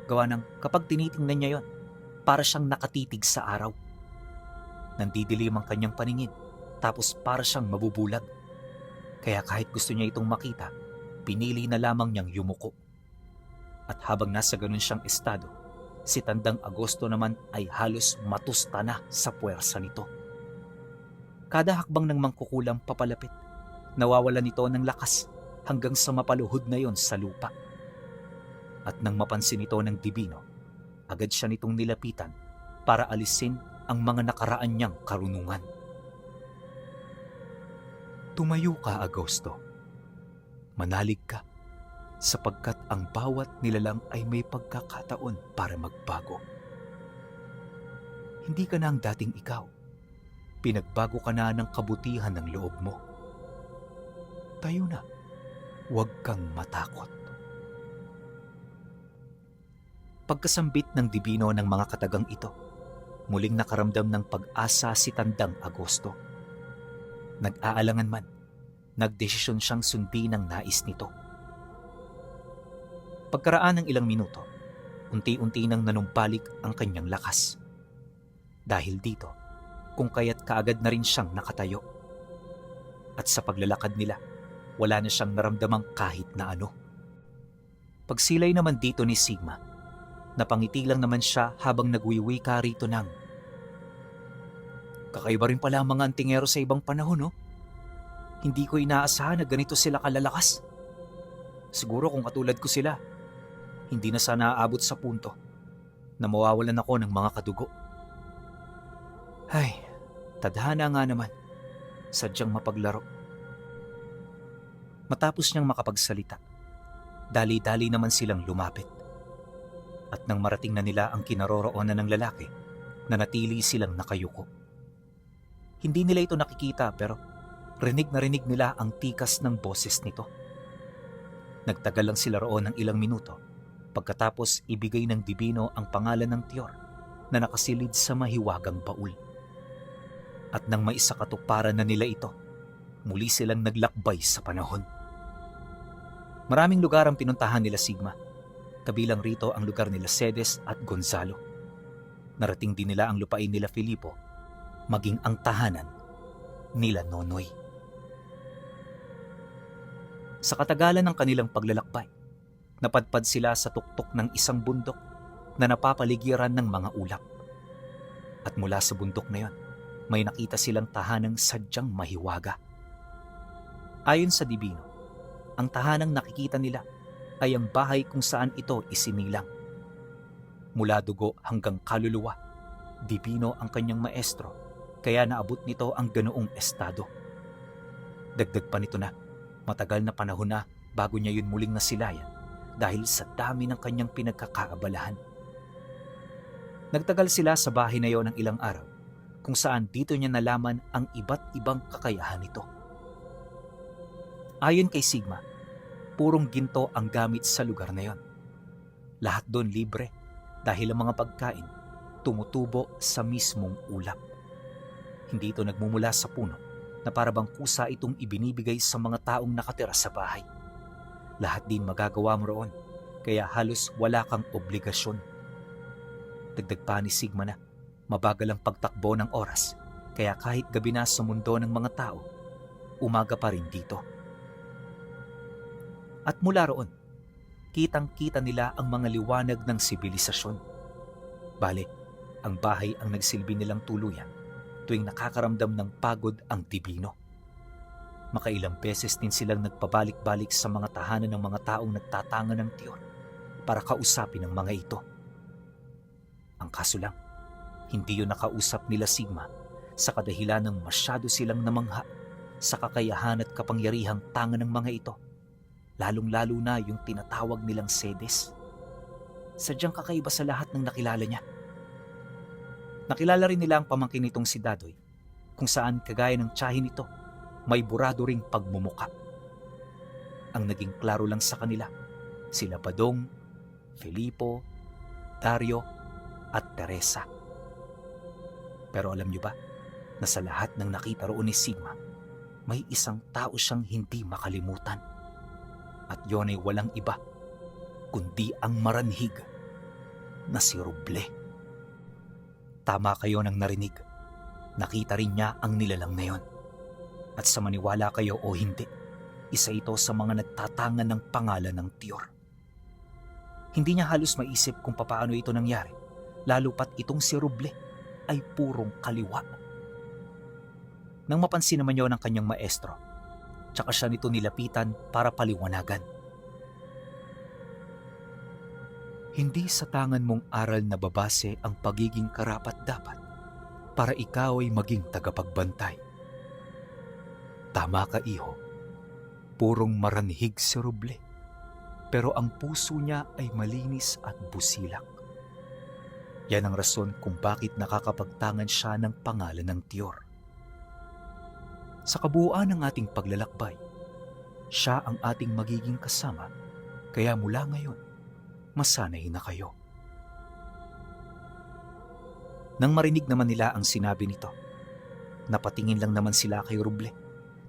Gawa ng kapag tinitingnan niya yon, para siyang nakatitig sa araw. Nandidilim ang kanyang paningin, tapos para siyang mabubulag. Kaya kahit gusto niya itong makita, pinili na lamang niyang yumuko. At habang nasa ganun siyang estado, si Tandang Agosto naman ay halos matusta na sa puwersa nito. Kada hakbang ng mangkukulam papalapit, nawawalan ito ng lakas hanggang sa mapaluhod na yon sa lupa. At nang mapansin ito ng Dibino, agad siya nitong nilapitan para alisin ang mga nakaraan niyang karunungan. Tumayo ka, Agosto. Manalig ka, sapagkat ang bawat nilalang ay may pagkakataon para magbago. Hindi ka na ang dating ikaw. Pinagbago ka na ng kabutihan ng loob mo. Tayo na, huwag kang matakot. Pagkasambit ng Dibino ng mga katagang ito, muling nakaramdam ng pag-asa si Tandang Agosto. Nag-aalangan man, nagdesisyon siyang sundin ang nais nito. Pagkaraan ng ilang minuto, unti-unti nang nanumbalik ang kanyang lakas. Dahil dito, kung kaya't kaagad na rin siyang nakatayo. At sa paglalakad nila, wala na siyang naramdamang kahit na ano. Pagsilay naman dito ni Sigma, napangiti lang naman siya habang nagwiwika rito ng, "Kakaiba rin pala ang mga antingero sa ibang panahon, no? Hindi ko inaasahan na ganito sila kalalakas. Siguro kung katulad ko sila, hindi na sana aabot sa punto na mawawalan ako ng mga kadugo. Ay, tadhana nga naman. Sadyang mapaglaro." Matapos niyang makapagsalita, dali-dali naman silang lumapit. At nang marating na nila ang kinaroroonan ng lalaki, nanatili silang nakayuko. Hindi nila ito nakikita pero rinig na rinig nila ang tikas ng boses nito. Nagtagal lang sila roon ng ilang minuto pagkatapos ibigay ng Dibino ang pangalan ng Tiyor na nakasilid sa mahiwagang baul. At nang maisakatuparan na nila ito, muli silang naglakbay sa panahon. Maraming lugar ang pinuntahan nila Sigma, kabilang rito ang lugar nila Cedes at Gonzalo. Narating din nila ang lupain nila Filipo, maging ang tahanan nila Nonoy. Sa katagalan ng kanilang paglalakbay, napadpad sila sa tuktok ng isang bundok na napapaligiran ng mga ulap. At mula sa bundok na yon, may nakita silang tahanang sadyang mahiwaga. Ayon sa Dibino, ang tahanang nakikita nila ay ang bahay kung saan ito isinilang. Mula dugo hanggang kaluluwa, Dibino ang kanyang maestro, kaya naabot nito ang ganoong estado. Dagdag pa nito na, matagal na panahon na bago niya yun muling nasilayan dahil sa dami ng kanyang pinagkakaabalahan. Nagtagal sila sa bahay na yon ng ilang araw, kung saan dito niya nalaman ang iba't ibang kakayahan nito. Ayon kay Sigma, purong ginto ang gamit sa lugar na yon. Lahat doon libre dahil ang mga pagkain tumutubo sa mismong ulap. Hindi ito nagmumula sa puno na para bang kusa itong ibinibigay sa mga taong nakatira sa bahay. Lahat din magagawa mo roon, kaya halos wala kang obligasyon. Dagdag pa ni Sigma na mabagal ang pagtakbo ng oras, kaya kahit gabi na sa mundo ng mga tao, umaga pa rin dito. At mula roon, kitang-kita nila ang mga liwanag ng sibilisasyon. Bale, ang bahay ang nagsilbi nilang tuluyan tuwing nakakaramdam ng pagod ang Dibino. Makailang beses din silang nagpabalik-balik sa mga tahanan ng mga taong nagtatanga ng Tiyor para kausapin ang mga ito. Ang kaso lang, hindi yun nakausap nila Sigma sa kadahilan ng masyado silang namangha sa kakayahan at kapangyarihang tanga ng mga ito, lalong-lalo na yung tinatawag nilang Cedes. Sadyang kakaiba sa lahat ng nakilala niya. Nakilala rin nila ang pamangkin nitong si Dadoy, kung saan kagaya ng tiyahin nito, may burado ring pagmumuka. Ang naging klaro lang sa kanila, sila Badong, Filipo, Dario, at Teresa. Pero alam niyo ba, na sa lahat ng nakita roon ni Sigma, may isang tao siyang hindi makalimutan. At yon ay walang iba, kundi ang maranhig na si Ruble. Tama kayo nang narinig. Nakita rin niya ang nilalang na yon. At sa maniwala kayo o hindi, isa ito sa mga nagtatangan ng pangalan ng Tiyor. Hindi niya halos maisip kung papaano ito nangyari, lalo pat itong si Ruble ay purong kaliwa. Nang mapansin naman yon ng kanyang maestro, tsaka siya nito nilapitan para paliwanagan. Hindi sa tangan mong aral na babase ang pagiging karapat-dapat para ikaw ay maging tagapagbantay. Tama ka, iho. Purong maranhig si Ruble, pero ang puso niya ay malinis at busilak. Yan ang rason kung bakit nakakapagtangan siya ng pangalan ng Tiyor. Sa kabuuan ng ating paglalakbay, siya ang ating magiging kasama, kaya mula ngayon, masanay na kayo. Nang marinig naman nila ang sinabi nito, napatingin lang naman sila kay Ruble,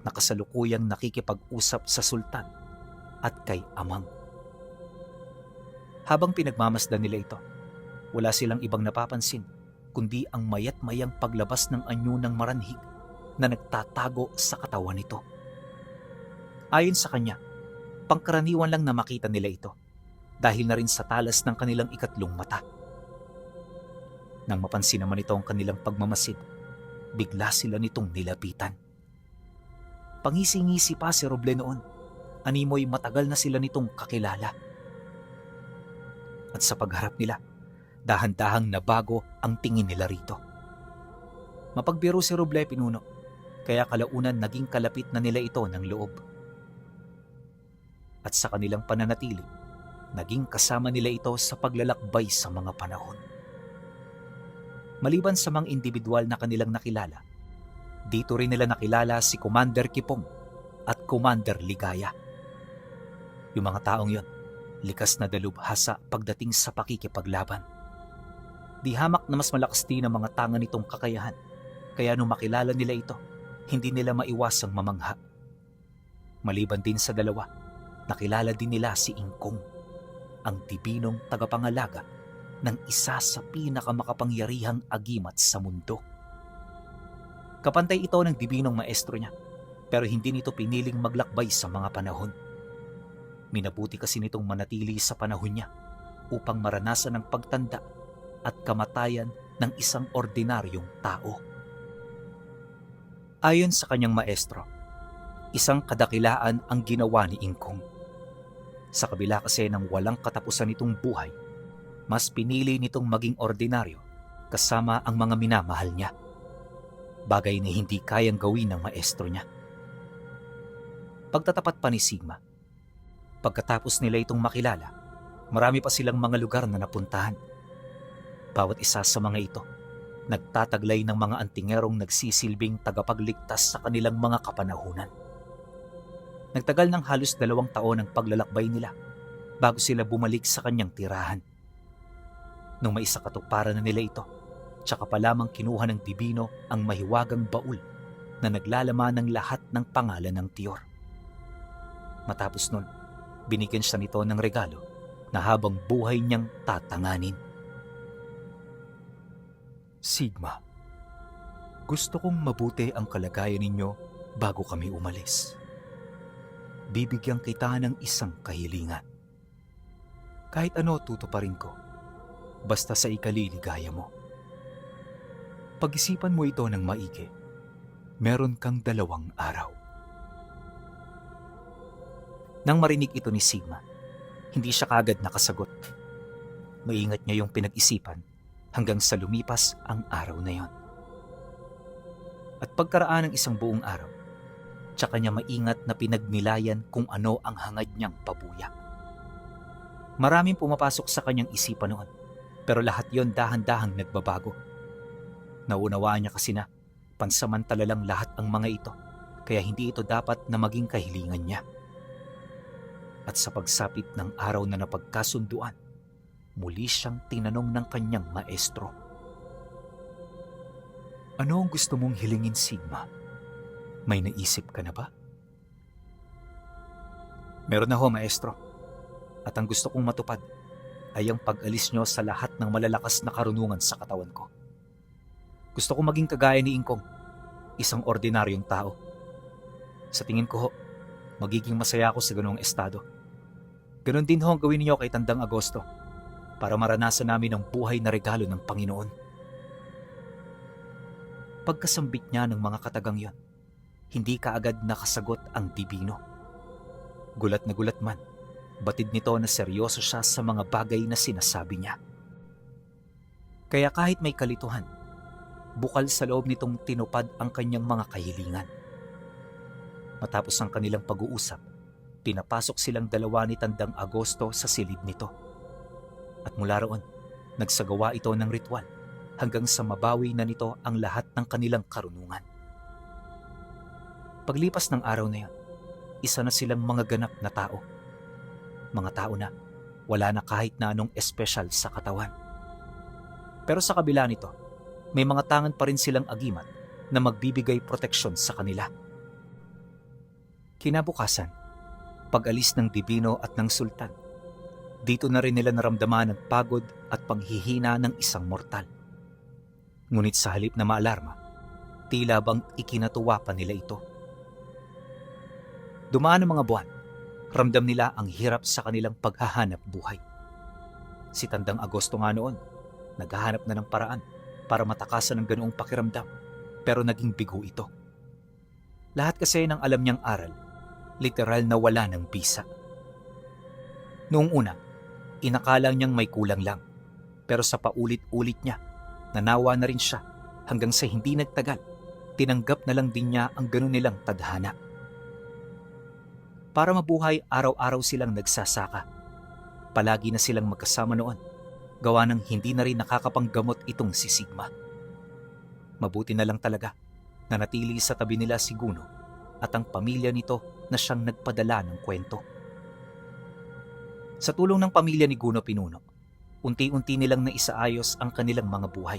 na kasalukuyang nakikipag-usap sa sultan at kay Amang. Habang pinagmamasdan nila ito, wala silang ibang napapansin kundi ang mayat-mayang paglabas ng anyo ng maranhig na nagtatago sa katawan nito. Ayon sa kanya, pangkaraniwan lang na makita nila ito dahil na rin sa talas ng kanilang ikatlong mata. Nang mapansin naman ito ang kanilang pagmamasid, bigla sila nitong nilapitan. Pangisi-ngisi pa si Roble noon, animoy matagal na sila nitong kakilala. At sa pagharap nila, dahan-dahang nabago ang tingin nila rito. Mapagbiro si Roble pinuno, kaya kalaunan naging kalapit na nila ito ng loob. At sa kanilang pananatili, naging kasama nila ito sa paglalakbay sa mga panahon. Maliban sa mga individual na kanilang nakilala, dito rin nila nakilala si Commander Kipong at Commander Ligaya. Yung mga taong yon, likas na dalubhasa pagdating sa pakikipaglaban. Di hamak na mas malakas din ang mga tanga nitong kakayahan, kaya nung makilala nila ito, hindi nila maiwasang mamangha. Maliban din sa dalawa, nakilala din nila si Ingkong, ang dibinong tagapangalaga ng isa sa pinakamakapangyarihang agimat sa mundo. Kapantay ito ng dibinong maestro niya, pero hindi nito piniling maglakbay sa mga panahon. Minabuti kasi nitong manatili sa panahon niya upang maranasan ang pagtanda at kamatayan ng isang ordinaryong tao. Ayon sa kanyang maestro, isang kadakilaan ang ginawa ni Ingkong. Sa kabila kasi ng walang katapusan nitong buhay, mas pinili nitong maging ordinaryo kasama ang mga minamahal niya. Bagay na hindi kayang gawin ng maestro niya. Pagtatapat pa ni Sigma, pagkatapos nila itong makilala, marami pa silang mga lugar na napuntahan. Bawat isa sa mga ito, nagtataglay ng mga antingerong nagsisilbing tagapagligtas sa kanilang mga kapanahunan. Nagtagal ng halos 2 taon ang paglalakbay nila bago sila bumalik sa kanyang tirahan. Nung may isakatuparan na nila ito, tsaka pa lamang kinuha ng dibino ang mahiwagang baul na naglalaman ng lahat ng pangalan ng tiyor. Matapos nun, binigyan siya nito ng regalo na habang buhay niyang tatanganin. Sigma, gusto kong mabuti ang kalagayan ninyo bago kami umalis. Bibigyan kita ng isang kahilingan. Kahit ano tutuparin ko, basta sa ikaliligaya mo. Pag-isipan mo ito ng maigi, meron kang 2 araw. Nang marinig ito ni Sigma, hindi siya kaagad nakasagot. Maingat niya yung pinag-isipan hanggang sa lumipas ang araw na yon. At pagkaraan ng isang buong araw, tsaka niya maingat na pinagnilayan kung ano ang hangad niyang pabuya. Maraming pumapasok sa kanyang isipan noon, pero lahat yon dahan-dahang nagbabago. Naunawaan niya kasi na pansamantala lang lahat ang mga ito, kaya hindi ito dapat na maging kahilingan niya. At sa pagsapit ng araw na napagkasunduan, muli siyang tinanong ng kanyang maestro. Ano ang gusto mong hilingin, Sigma? May naisip ka na ba? Meron na ho, maestro. At ang gusto kong matupad ay ang pag-alis nyo sa lahat ng malalakas na karunungan sa katawan ko. Gusto kong maging kagaya ni Ingkong, isang ordinaryong tao. Sa tingin ko ho, magiging masaya ako sa ganoong estado. Ganon din ho ang gawin niyo kay Tandang Agosto para maranasan namin ang buhay na regalo ng Panginoon. Pagkasambit niya ng mga katagang yon, hindi kaagad nakasagot ang dibino. Gulat na gulat man, batid nito na seryoso siya sa mga bagay na sinasabi niya. Kaya kahit may kalituhan, bukal sa loob nitong tinupad ang kanyang mga kahilingan. Matapos ang kanilang pag-uusap, pinapasok silang 2 ni Tandang Agosto sa silid nito. At mula roon, nagsagawa ito ng ritual hanggang sa mabawi na nito ang lahat ng kanilang karunungan. Paglipas ng araw na yon, isa na silang mga ganap na tao. Mga tao na wala na kahit na anong espesyal sa katawan. Pero sa kabila nito, may mga tangan pa rin silang agimat na magbibigay proteksyon sa kanila. Kinabukasan, pag-alis ng dibino at ng sultan, dito na rin nila naramdaman ang pagod at panghihina ng isang mortal. Ngunit sa halip na maalarma, tila bang ikinatuwa pa nila ito. Dumaan ang mga buwan, ramdam nila ang hirap sa kanilang paghahanap buhay. Si Tandang Agosto nga noon, naghahanap na ng paraan para matakasan ang ganoong pakiramdam, pero naging bigo ito. Lahat kasi ng alam niyang aral, literal na wala ng bisa. Noong una, inakala niyang may kulang lang, pero sa paulit-ulit niya, nanawa na rin siya hanggang sa hindi nagtagal, tinanggap na lang din niya ang gano'n nilang tadhana. Para mabuhay, araw-araw silang nagsasaka. Palagi na silang magkasama noon, gawa ng hindi na rin nakakapanggamot itong si Sigma. Mabuti na lang talaga na natili sa tabi nila si Guno at ang pamilya nito na siyang nagpadala ng kwento. Sa tulong ng pamilya ni Guno Pinuno, unti-unti nilang naisaayos ang kanilang mga buhay.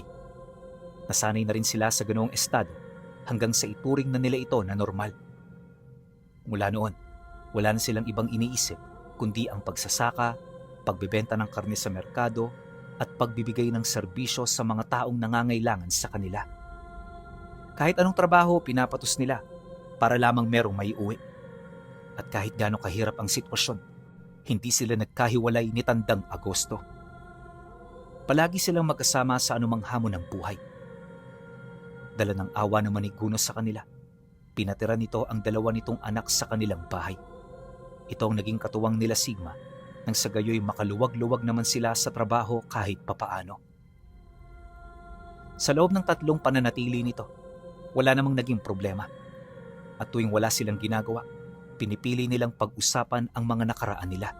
Nasanay na rin sila sa ganoong estado hanggang sa ituring na nila ito na normal. Mula noon, wala na silang ibang iniisip kundi ang pagsasaka, pagbebenta ng karne sa merkado at pagbibigay ng serbisyo sa mga taong nangangailangan sa kanila. Kahit anong trabaho pinapatos nila para lamang merong maiuwi. At kahit gaano kahirap ang sitwasyon, hindi sila nagkahiwalay ni Tandang Agosto. Palagi silang magkasama sa anumang hamon ng buhay. Dala ng awa naman ni Guno sa kanila, pinatira nito ang dalawa nitong anak sa kanilang bahay. Ito ang naging katuwang nila Sigma nang sa gayoy makaluwag-luwag naman sila sa trabaho kahit papaano. Sa loob ng 3 pananatili nito, wala namang naging problema. At tuwing wala silang ginagawa, pinipili nilang pag-usapan ang mga nakaraan nila.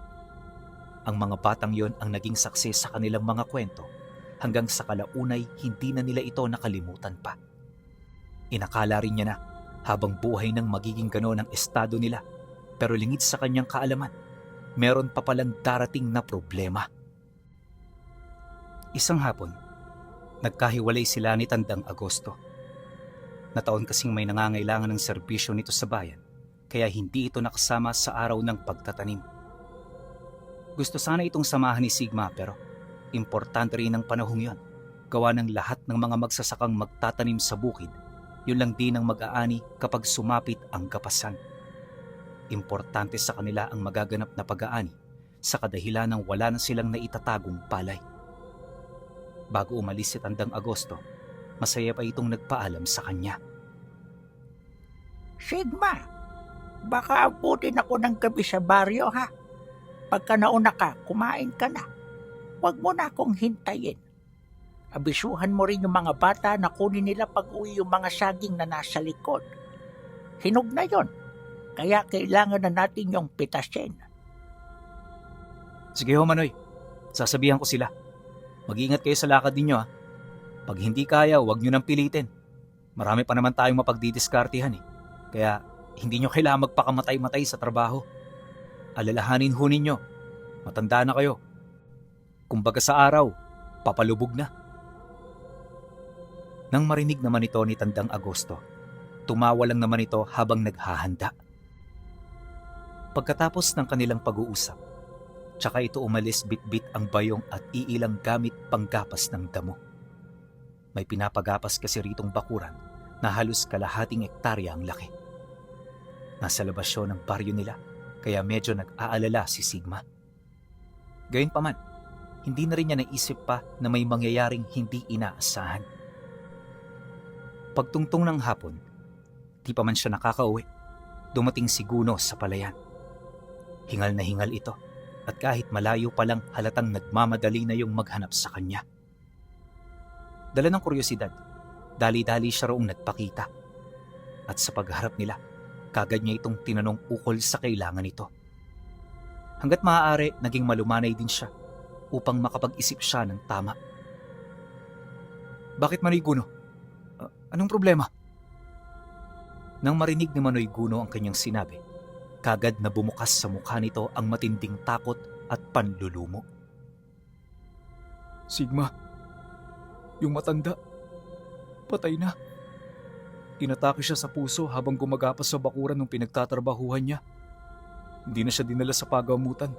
Ang mga batang yon ang naging saksi sa kanilang mga kwento hanggang sa kalaunay hindi na nila ito nakalimutan pa. Inakala rin niya na habang buhay nang magiging gano'n ang estado nila, pero lingid sa kanyang kaalaman, meron pa palang darating na problema. Isang hapon, nagkahiwalay sila ni Tandang Agosto. Nataon kasing may nangangailangan ng serbisyo nito sa bayan, kaya hindi ito nakasama sa araw ng pagtatanim. Gusto sana itong samahan ni Sigma pero importante rin ang panahong yon. Gawa ng lahat ng mga magsasakang magtatanim sa bukid, yun lang din ang mag-aani kapag sumapit ang kapasan. Importante sa kanila ang magaganap na pag-aani sa kadahilan ng wala na silang naitatagong palay. Bago umalis si Tandang Agosto, masaya pa itong nagpaalam sa kanya. Sigma, baka abutin ako ng gabi sa baryo ha. Pagka nauna ka, kumain ka na. Huwag mo na akong hintayin. Abisuhan mo rin yung mga bata na kunin nila pag-uwi yung mga saging na nasa likod. Hinog na yon, kaya kailangan na natin yung pitasin. Sige ho, Manoy. Sasabihan ko sila. Mag-iingat kayo sa lakad ninyo ha. Pag hindi kaya, huwag nyo nang pilitin. Marami pa naman tayong mapagdidiskartihan eh. Kaya hindi nyo kailangan magpakamatay-matay sa trabaho. Alalahanin ho ninyo. Matanda na kayo. Kumbaga sa araw, papalubog na. Nang marinig naman ito ni Tandang Agosto, tumawa lang naman ito habang naghahanda. Pagkatapos ng kanilang pag-uusap, tsaka ito umalis bit-bit ang bayong at iilang gamit panggapas ng damo. May pinapagapas kasi ritong bakuran na halos kalahating ektarya ang laki. Nasa labas yun ng baryo nila, kaya medyo nag-aalala si Sigma. Gayunpaman, hindi na rin niya naisip pa na may mangyayaring hindi inaasahan. Pagtungtong ng hapon, di pa man siya nakakauwi, dumating si Guno sa palayan. Hingal na hingal ito at kahit malayo pa lang halatang nagmamadali na yung maghanap sa kanya. Dala ng kuryosidad, dali-dali siya roong nagpakita. At sa pagharap nila, kagad niya itong tinanong ukol sa kailangan nito. Hanggat maaari, naging malumanay din siya upang makapag-isip siya ng tama. Bakit Manoy Guno? Anong problema? Nang marinig ni Manoy Guno ang kanyang sinabi, kagad na bumukas sa mukha nito ang matinding takot at panlulumo. Sigma, yung matanda, patay na. Inatake siya sa puso habang gumagapas sa bakuran ng pinagtatrabahuhan niya. Hindi na siya dinala sa pagamutan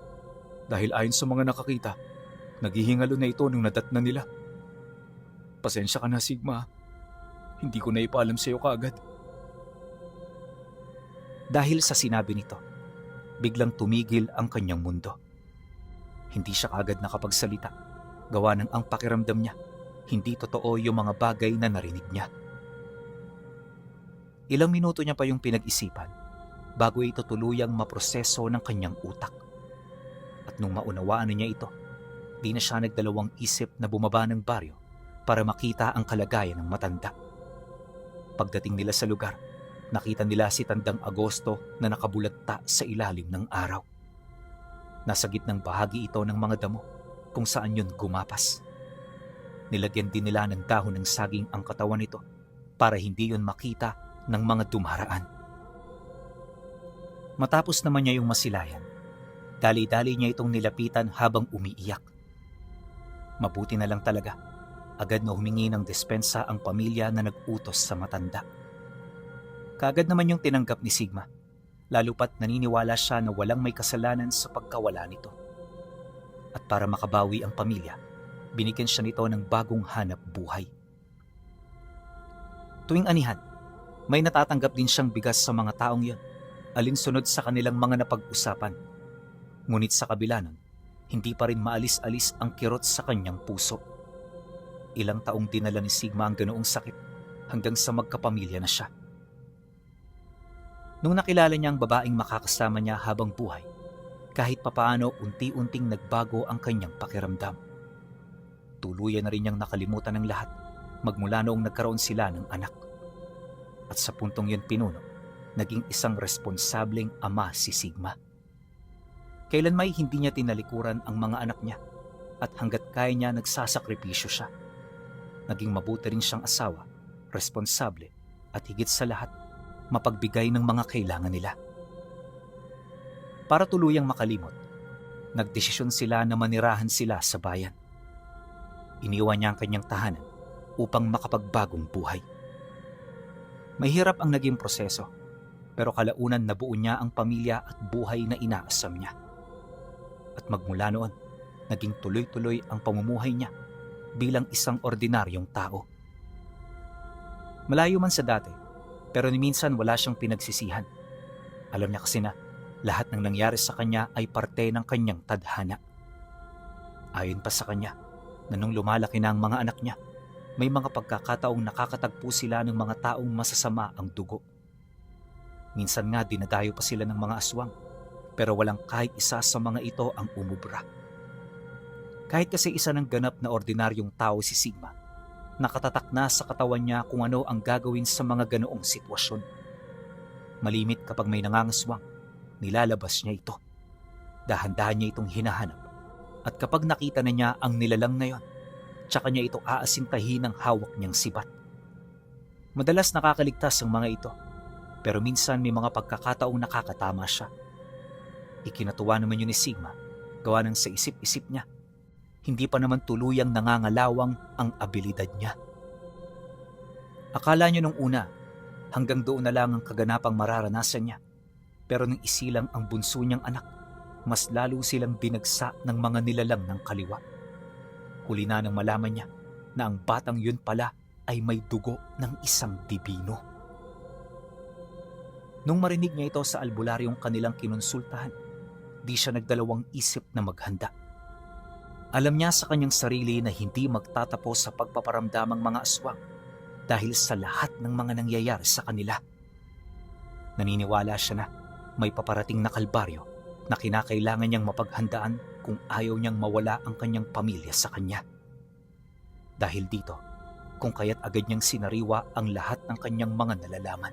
dahil ayon sa mga nakakita, naghihingalo na ito nung nadatna nila. Pasensya ka na, Sigma. Hindi ko na ipaalam sa'yo kaagad. Dahil sa sinabi nito, biglang tumigil ang kanyang mundo. Hindi siya kaagad nakapagsalita, gawa ng ang pakiramdam niya, hindi totoo yung mga bagay na narinig niya. Ilang minuto niya pa yung pinag-isipan bago ito tuluyang maproseso ng kanyang utak. At nung maunawaan na niya ito, di na siya nagdalawang isip na bumaba ng baryo para makita ang kalagayan ng matanda. Pagdating nila sa lugar, nakita nila si Tandang Agosto na nakabulagta sa ilalim ng araw. Nasa gitnang bahagi ito ng mga damo kung saan yun gumapas. Nilagyan din nila ng dahon ng saging ang katawan nito para hindi yun makita ng mga dumaraan. Matapos naman niya yung masilayan, dali-dali niya itong nilapitan habang umiiyak. Mabuti na lang talaga, agad na humingi ng despensa ang pamilya na nag-utos sa matanda. Kaagad naman yung tinanggap ni Sigma, lalo pat naniniwala siya na walang may kasalanan sa pagkawala nito. At para makabawi ang pamilya, binigyan siya nito ng bagong hanap buhay. Tuwing anihan, may natatanggap din siyang bigas sa mga taong yon, alinsunod sa kanilang mga napag-usapan. Ngunit sa kabila nun, hindi pa rin maalis-alis ang kirot sa kanyang puso. Ilang taong dinala ni Sigma ang ganoong sakit hanggang sa magkapamilya na siya. Nung nakilala niya ang babaeng makakasama niya habang buhay, kahit papaano unti-unting nagbago ang kanyang pakiramdam. Tuluyan na rin niyang nakalimutan ng lahat magmula noong nagkaroon sila ng anak. At sa puntong yun pinuno, naging isang responsableng ama si Sigma. Kailan may hindi niya tinalikuran ang mga anak niya at hanggat kaya niya nagsasakripisyo siya. Naging mabuti rin siyang asawa, responsable at higit sa lahat, mapagbigay ng mga kailangan nila. Para tuluyang makalimot, nagdesisyon sila na manirahan sila sa bayan. Iniwan niya ang kanyang tahanan upang makapagbagong buhay. Mahirap ang naging proseso, pero kalaunan nabuo niya ang pamilya at buhay na inaasam niya. At magmula noon, naging tuloy-tuloy ang pamumuhay niya bilang isang ordinaryong tao. Malayo man sa dati, pero ni minsan wala siyang pinagsisihan. Alam niya kasi na lahat ng nangyari sa kanya ay parte ng kanyang tadhana. Ayon pa sa kanya, na nung lumalaki na ang mga anak niya, may mga pagkakataong nakakatagpo sila ng mga taong masasama ang dugo. Minsan nga dinadayo pa sila ng mga aswang, pero walang kahit isa sa mga ito ang umubra. Kahit kasi isa ng ganap na ordinaryong tao si Sigma, nakatatak na sa katawan niya kung ano ang gagawin sa mga ganoong sitwasyon. Malimit kapag may nangangaswang, nilalabas niya ito. Dahan-dahan niya itong hinahanap. At kapag nakita na niya ang nilalang na yon, tsaka niya ito aasintahin ng hawak niyang sibat. Madalas nakakaligtas ang mga ito, pero minsan may mga pagkakataong nakakatama siya. Ikinatuwa naman yun ni Sigma, gawa ng sa isip-isip niya. Hindi pa naman tuluyang nangangalawang ang abilidad niya. Akala niya nung una, hanggang doon na lang ang kaganapang mararanasan niya. Pero nung isilang ang bunso niyang anak, mas lalo silang binagsa ng mga nilalang ng kaliwa. Huli na nang malaman niya na ang batang yun pala ay may dugo ng isang dibino. Nung marinig niya ito sa albularyong kanilang kinonsultahan, di siya nagdalawang isip na maghanda. Alam niya sa kanyang sarili na hindi magtatapos sa pagpaparamdamang mga aswang dahil sa lahat ng mga nangyayari sa kanila. Naniniwala siya na may paparating na kalbaryo na kinakailangan niyang mapaghandaan kung ayaw niyang mawala ang kanyang pamilya sa kanya. Dahil dito, kung kaya't agad niyang sinariwa ang lahat ng kanyang mga nalalaman.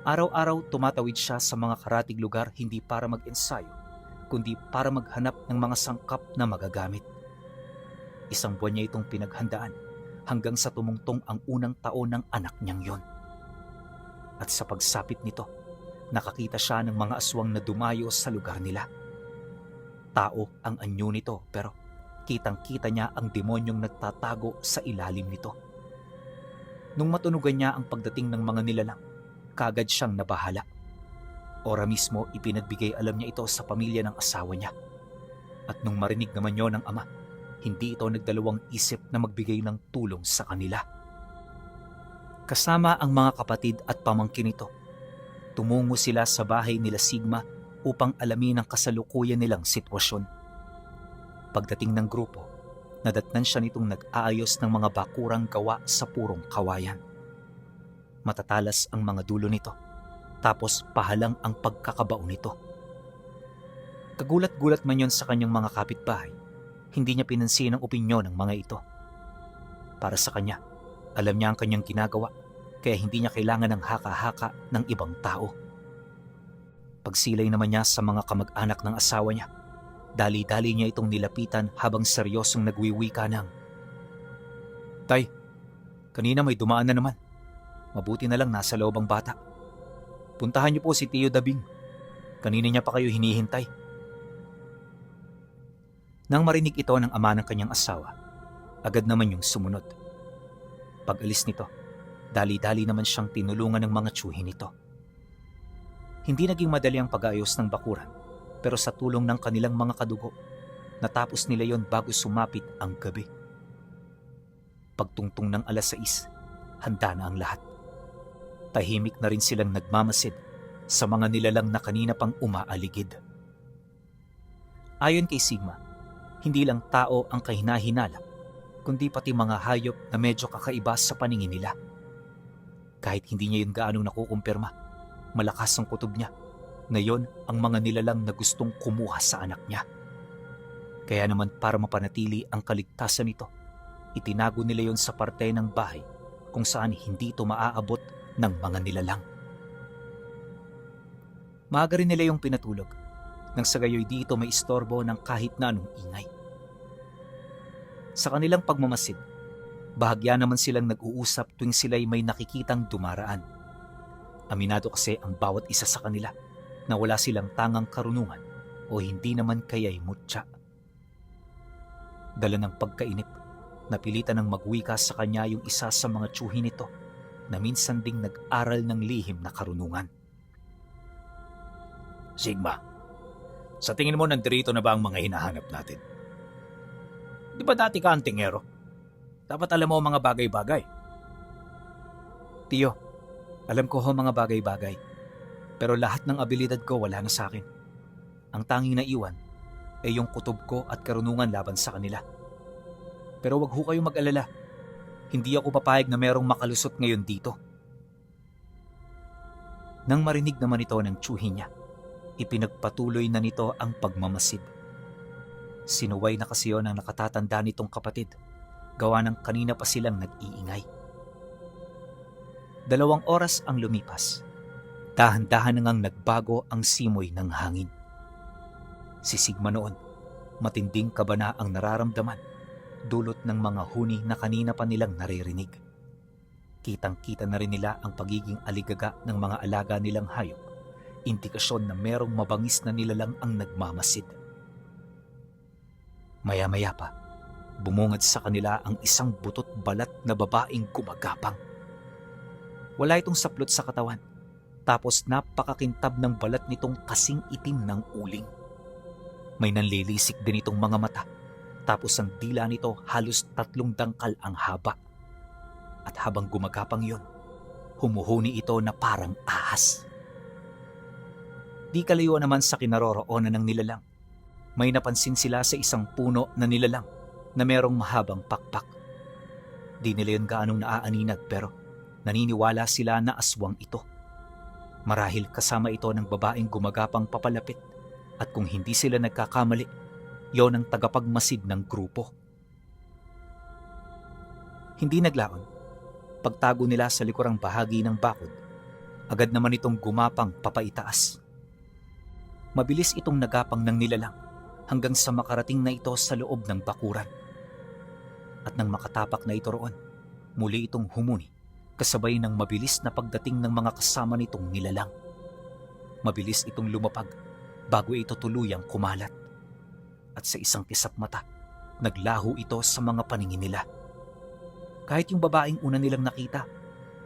Araw-araw tumatawid siya sa mga karatig lugar hindi para mag-ensayo, kundi para maghanap ng mga sangkap na magagamit. Isang buwan niya itong pinaghandaan hanggang sa tumungtong ang unang taon ng anak niyang yon. At sa pagsapit nito, nakakita siya ng mga aswang na dumayo sa lugar nila. Tao ang anyo nito, pero kitang-kita niya ang demonyong nagtatago sa ilalim nito. Nung matunugan niya ang pagdating ng mga nilalang, kaagad siyang nabahala. Ora mismo ipinagbigay alam niya ito sa pamilya ng asawa niya. At nung marinig naman yon ng ama, hindi ito nagdalawang isip na magbigay ng tulong sa kanila. Kasama ang mga kapatid at pamangkin nito, tumungo sila sa bahay nila Sigma upang alamin ang kasalukuyan nilang sitwasyon. Pagdating ng grupo, nadatnan siya nitong nag-aayos ng mga bakurang gawa sa purong kawayan. Matatalas ang mga dulo nito, tapos pahalang ang pagkakabao nito. Kagulat-gulat man yon sa kanyang mga kapitbahay, hindi niya pinansin ang opinyon ng mga ito. Para sa kanya, alam niya ang kanyang ginagawa, kaya hindi niya kailangan ng haka-haka ng ibang tao. Pagsilay naman niya sa mga kamag-anak ng asawa niya, dali-dali niya itong nilapitan habang seryosong nagwiwika ng, "Tay, kanina may dumaan na naman. Mabuti na lang nasa loob ang bata. Puntahan niyo po si Tio Dabing. Kanina niya pa kayo hinihintay." Nang marinig ito ng ama ng kanyang asawa, agad naman yung sumunod. Pag-alis nito, dali-dali naman siyang tinulungan ng mga tiyuhin nito. Hindi naging madali ang pag-aayos ng bakuran, pero sa tulong ng kanilang mga kadugo, natapos nila yon bago sumapit ang gabi. Pagtungtong ng 6:00, handa na ang lahat. Tahimik na rin silang nagmamasid sa mga nilalang na kanina pang umaaligid. Ayon kay Sigma, hindi lang tao ang kahinahinala, kundi pati mga hayop na medyo kakaiba sa paningin nila. Kahit hindi niya yun gaanong nakukumpirma, malakas ang kutob niya na yon ang mga nilalang na gustong kumuha sa anak niya. Kaya naman para mapanatili ang kaligtasan nito, itinago nila yon sa parte ng bahay kung saan hindi ito maaabot ng mga nilalang. Maaga rin nila yung pinatulog, nang sa gayoy di ito may istorbo ng kahit na anong ingay. Sa kanilang pagmamasid, bahagya naman silang nag-uusap tuwing sila'y may nakikitang dumaraan. Aminado kasi ang bawat isa sa kanila na wala silang tangang karunungan o hindi naman kaya'y mutya. Dala ng pagkainip, napilitan ng magwika sa kanya yung isa sa mga tiyuhin nito na minsan ding nag-aral ng lihim na karunungan. Sigma, sa tingin mo nandirito na ba ang mga hinahanap natin? Di ba dati ka ang tingero? Dapat alam mo ang mga bagay-bagay. Tiyo, alam ko ho mga bagay-bagay, pero lahat ng abilidad ko wala na sa akin. Ang tanging naiwan ay yung kutob ko at karunungan laban sa kanila. Pero wag ho kayong mag-alala, hindi ako papayag na merong makalusot ngayon dito. Nang marinig naman ito ng tiyuhin niya, ipinagpatuloy na nito ang pagmamasid. Sinuway na kasi yon ang nakatatanda nitong kapatid, gawa ng kanina pa silang nag-iingay. 2 oras ang lumipas. Dahan-dahan nang nagbago ang simoy ng hangin. Si Sigma noon, matinding kaba na ang nararamdaman, dulot ng mga huni na kanina pa nilang naririnig. Kitang-kita na rin nila ang pagiging aligaga ng mga alaga nilang hayop, indikasyon na merong mabangis na nilalang ang nagmamasid. Maya-maya pa, bumungad sa kanila ang isang butot balat na babaeng gumagapang. Wala itong saplot sa katawan, tapos napakakintab ng balat nitong kasing itim ng uling. May nanlilisik din itong mga mata, tapos ang dila nito halos 3 dangkal ang haba. At habang gumagapang yon, humuhuni ito na parang ahas. Di kalayuan naman sa kinaroroonan ng nilalang, may napansin sila sa isang puno na nilalang na merong mahabang pakpak. Di nila yun gaanong naaaninag pero naniniwala sila na aswang ito. Marahil kasama ito ng babaeng gumagapang papalapit at kung hindi sila nagkakamali, yon ang tagapagmasid ng grupo. Hindi naglaon. Pagtago nila sa likurang bahagi ng bakod, agad naman itong gumapang papaitaas. Mabilis itong nagapang ng nilalang hanggang sa makarating na ito sa loob ng bakuran. At nang makatapak na ito roon, muli itong humuni kasabay ng mabilis na pagdating ng mga kasama nitong nilalang. Mabilis itong lumapag bago ito tuluyang kumalat. At sa isang kisap mata, naglaho ito sa mga paningin nila. Kahit yung babaeng una nilang nakita,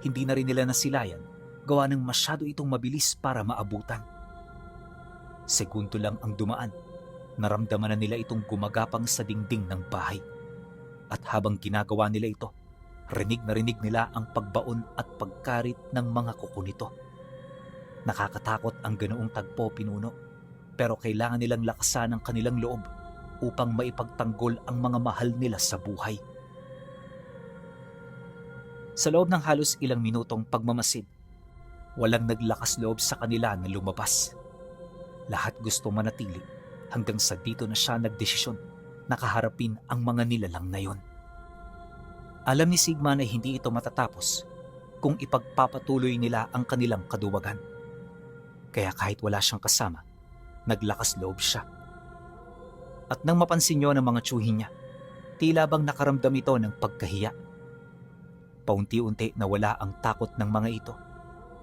hindi na rin nila nasilayan, gawa ng masyado itong mabilis para maabutan. Segundo lang ang dumaan Naramdaman na nila itong gumagapang sa dingding ng bahay. At habang ginagawa nila ito, rinig na rinig nila ang pagbaon at pagkarit ng mga kuko nito. Nakakatakot ang ganoong tagpo, pinuno, pero kailangan nilang lakasan ang kanilang loob upang maipagtanggol ang mga mahal nila sa buhay. Sa loob ng halos ilang minutong pagmamasid, walang naglakas loob sa kanila na lumabas. Lahat gusto manatili hanggang sa dito na siya nagdesisyon na kaharapin ang mga nilalang na yon. Alam ni Sigma na hindi ito matatapos kung ipagpapatuloy nila ang kanilang kaduwagan. Kaya kahit wala siyang kasama, naglakas loob siya. At nang mapansin niyo ng mga tsuhin niya, tila bang nakaramdam ito ng pagkahiya. Paunti-unti nawala ang takot ng mga ito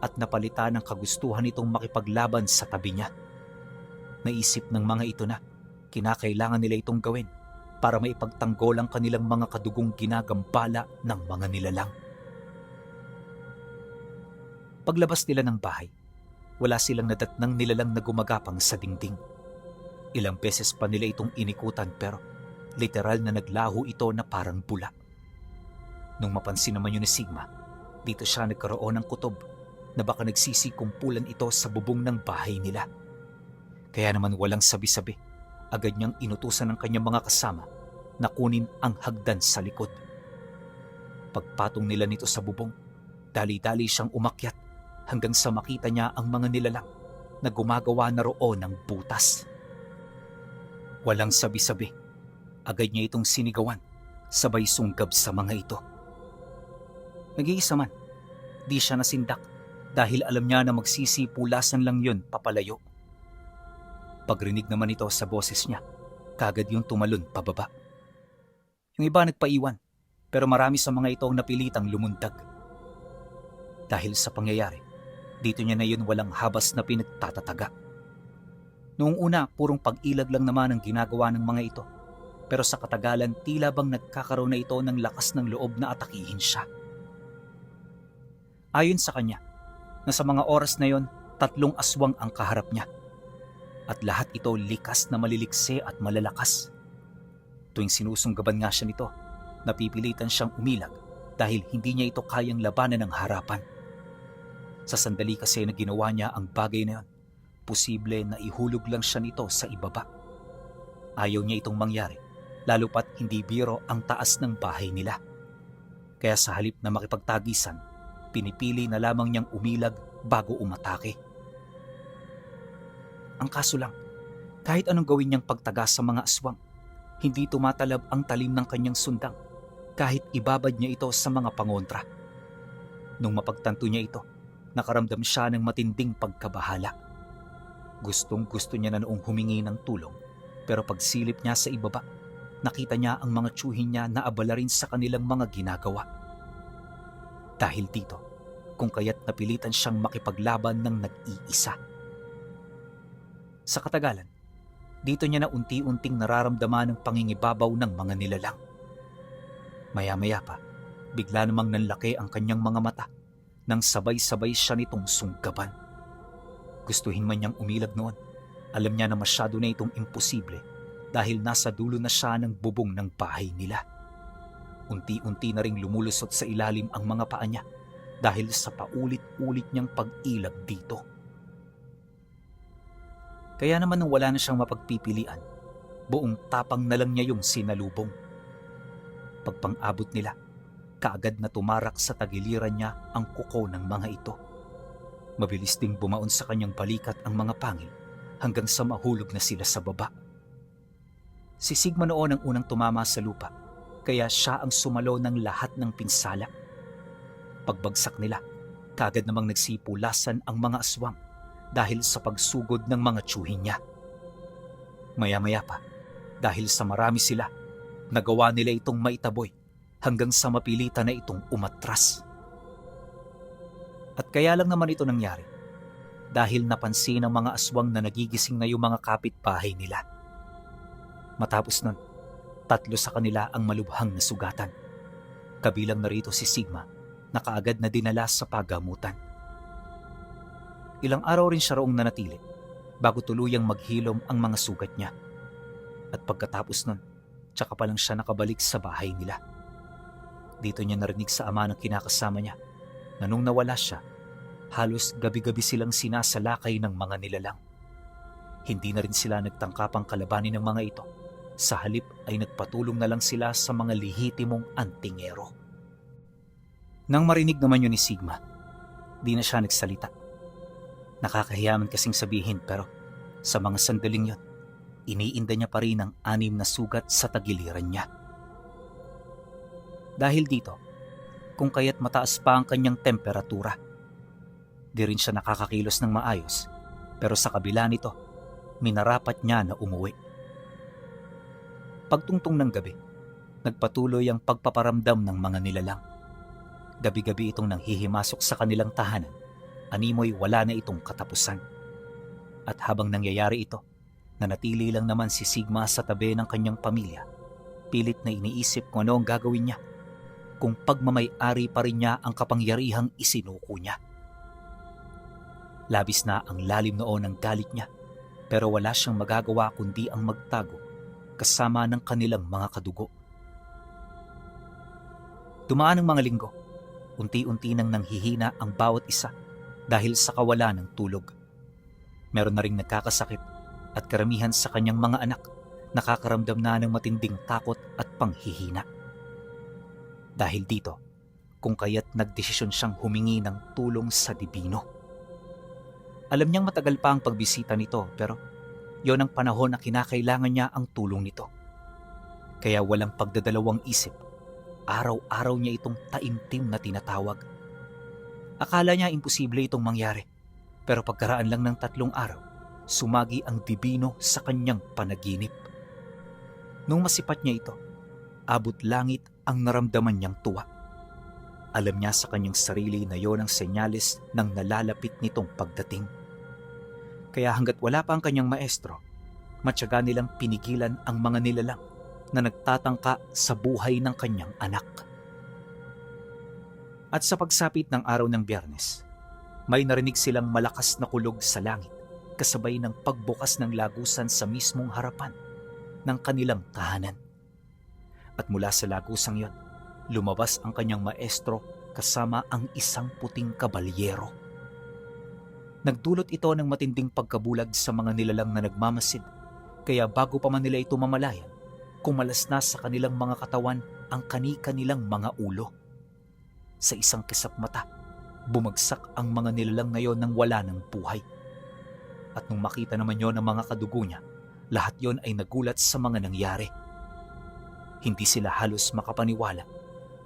at napalitan ng kagustuhan itong makipaglaban sa tabi niya. Naisip ng mga ito na kinakailangan nila itong gawin para maipagtanggol ang kanilang mga kadugong ginagambala ng mga nilalang. Paglabas nila ng bahay, wala silang nadatnang nilalang na gumagapang sa dingding. Ilang beses pa nila itong inikutan pero literal na naglaho ito na parang bula. Nung mapansin naman yun ni Sigma, dito siya nagkaroon ng kutob na baka nagsisikumpulan ito sa bubong ng bahay nila. Kaya naman walang sabi-sabi, agad niyang inutusan ng kanyang mga kasama na kunin ang hagdan sa likod. Pagpatong nila nito sa bubong, dali-dali siyang umakyat hanggang sa makita niya ang mga nilalang na gumagawa na roon ng butas. Walang sabi-sabi, agad niya itong sinigawan, sabay sunggab sa mga ito. Nag-iisa man, di siya nasindak dahil alam niya na magsisipulasan lang yun papalayo. Pagrinig naman ito sa boses niya, kagad yung tumalon pababa. Yung iba nagpaiwan, pero marami sa mga ito ang napilitang lumundag. Dahil sa pangyayari, dito niya na yun walang habas na pinagtatataga. Noong una, purong pag-ilag lang naman ang ginagawa ng mga ito, pero sa katagalan tila bang nagkakaroon na ito ng lakas ng loob na atakihin siya. Ayon sa kanya, na sa mga oras na yon, 3 aswang ang kaharap niya. At lahat ito likas na maliliksi at malalakas. Tuwing sinusunggaban nga siya nito, napipilitan siyang umilag dahil hindi niya ito kayang labanan ng harapan. Sa sandali kasi na ginawa niya ang bagay na yon, posible na ihulog lang siya nito sa ibaba. Ayaw niya itong mangyari, lalo pat hindi biro ang taas ng bahay nila. Kaya sa halip na makipagtagisan, pinipili na lamang niyang umilag bago umatake. Ang kaso lang, kahit anong gawin niyang pagtagas sa mga aswang, hindi tumatalab ang talim ng kanyang sundang kahit ibabad niya ito sa mga pangontra. Nung mapagtanto niya ito, nakaramdam siya ng matinding pagkabahala. Gustong-gusto niya na noong humingi ng tulong, pero pagsilip niya sa ibaba, nakita niya ang mga tsuhin niya na abala rin sa kanilang mga ginagawa. Dahil dito, kung kaya't napilitan siyang makipaglaban ng nag-iisa. Sa katagalan, dito niya na unti-unting nararamdaman ang pangingibabaw ng mga nilalang. Maya-maya pa, bigla namang nanlaki ang kanyang mga mata nang sabay-sabay siya nitong sunggaban. Gustuhin man niyang umilag noon, alam niya na masyado na itong imposible dahil nasa dulo na siya ng bubong ng bahay nila. Unti-unti na ring lumulusot sa ilalim ang mga paa niya dahil sa paulit-ulit niyang pag-ilag dito. Kaya naman nung wala na siyang mapagpipilian, buong tapang na lang niya yung sinalubong. Pagpang-abot nila, kaagad na tumarak sa tagiliran niya ang kuko ng mga ito. Mabilis ding bumaon sa kanyang balikat ang mga pangil hanggang sa mahulog na sila sa baba. Si Sigma noon ang unang tumama sa lupa, kaya siya ang sumalo ng lahat ng pinsala. Pagbagsak nila, kaagad namang nagsipulasan ang mga aswang dahil sa pagsugod ng mga tsuhin niya. Maya-maya pa, dahil sa marami sila, nagawa nila itong maitaboy hanggang sa mapilitan na itong umatras. At kaya lang naman ito nangyari dahil napansin ng mga aswang na nagigising na yung mga kapitbahay nila. Matapos nun, 3 sa kanila ang malubhang na sugatan. Kabilang na rito si Sigma na kaagad na dinala sa pagamutan. Ilang araw rin siya roong nanatili bago tuluyang maghilom ang mga sugat niya. At pagkatapos nun, tsaka pa lang siya nakabalik sa bahay nila. Dito niya narinig sa ama ng kinakasama niya na nung nawala siya, halos gabi-gabi silang sinasalakay ng mga nilalang. Hindi na rin sila nagtangkapang kalabanin ng mga ito. Sa halip ay nagpatulong na lang sila sa mga lihitimong antingero. Nang marinig naman yun ni Sigma, di na siya nagsalita. Nakakahiyaman kasing sabihin pero sa mga sandaling yun, iniinda niya pa rin ang 6 na sugat sa tagiliran niya. Dahil dito, kung kaya't mataas pa ang kanyang temperatura, di rin siya nakakakilos ng maayos, pero sa kabila nito, minarapat niya na umuwi. Pagtungtong ng gabi, nagpatuloy ang pagpaparamdam ng mga nilalang. Gabi-gabi itong nanghihimasok sa kanilang tahanan, animoy wala na itong katapusan. At habang nangyayari ito, nanatili lang naman si Sigma sa tabi ng kanyang pamilya. Pilit na iniisip kung ano ang gagawin niya, kung pagmamay-ari pa rin niya ang kapangyarihang isinuko niya. Labis na ang lalim noon ng galit niya, pero wala siyang magagawa kundi ang magtago kasama ng kanilang mga kadugo. Dumaan ang mga linggo, unti-unti nang nanghihina ang bawat isa dahil sa kawalan ng tulog. Meron na ring nagkakasakit at karamihan sa kanyang mga anak nakakaramdam na ng matinding takot at panghihina. Dahil dito, kung kaya't nagdesisyon siyang humingi ng tulong sa Dibino. Alam niyang matagal pa ang pagbisita nito pero yon ang panahon na kinakailangan niya ang tulong nito. Kaya walang pagdadalawang isip, araw-araw niya itong taimtim na tinatawag. Akala niya imposible itong mangyari, pero pagkaraan lang ng 3 araw, sumagi ang Dibino sa kanyang panaginip. Nung masipat niya ito, abot langit ang naramdaman niyang tuwa. Alam niya sa kanyang sarili na yon ang senyales ng nalalapit nitong pagdating. Kaya hanggat wala pa ang kanyang maestro, matyaga nilang pinigilan ang mga nilalang na nagtatangka sa buhay ng kanyang anak. At sa pagsapit ng araw ng Biyernes, may narinig silang malakas na kulog sa langit kasabay ng pagbukas ng lagusan sa mismong harapan ng kanilang tahanan. At mula sa lagusang yon, lumabas ang kanyang maestro kasama ang isang puting kabalyero. Nagdulot ito ng matinding pagkabulag sa mga nilalang na nagmamasid, kaya bago pa man nila ito mamalayan, kumalas na sa kanilang mga katawan ang kani-kanilang mga ulo. Sa isang kisap mata, bumagsak ang mga nilalang ngayon nang wala ng buhay. At nung makita naman yon ng mga kadugo niya, lahat yon ay nagulat sa mga nangyari. Hindi sila halos makapaniwala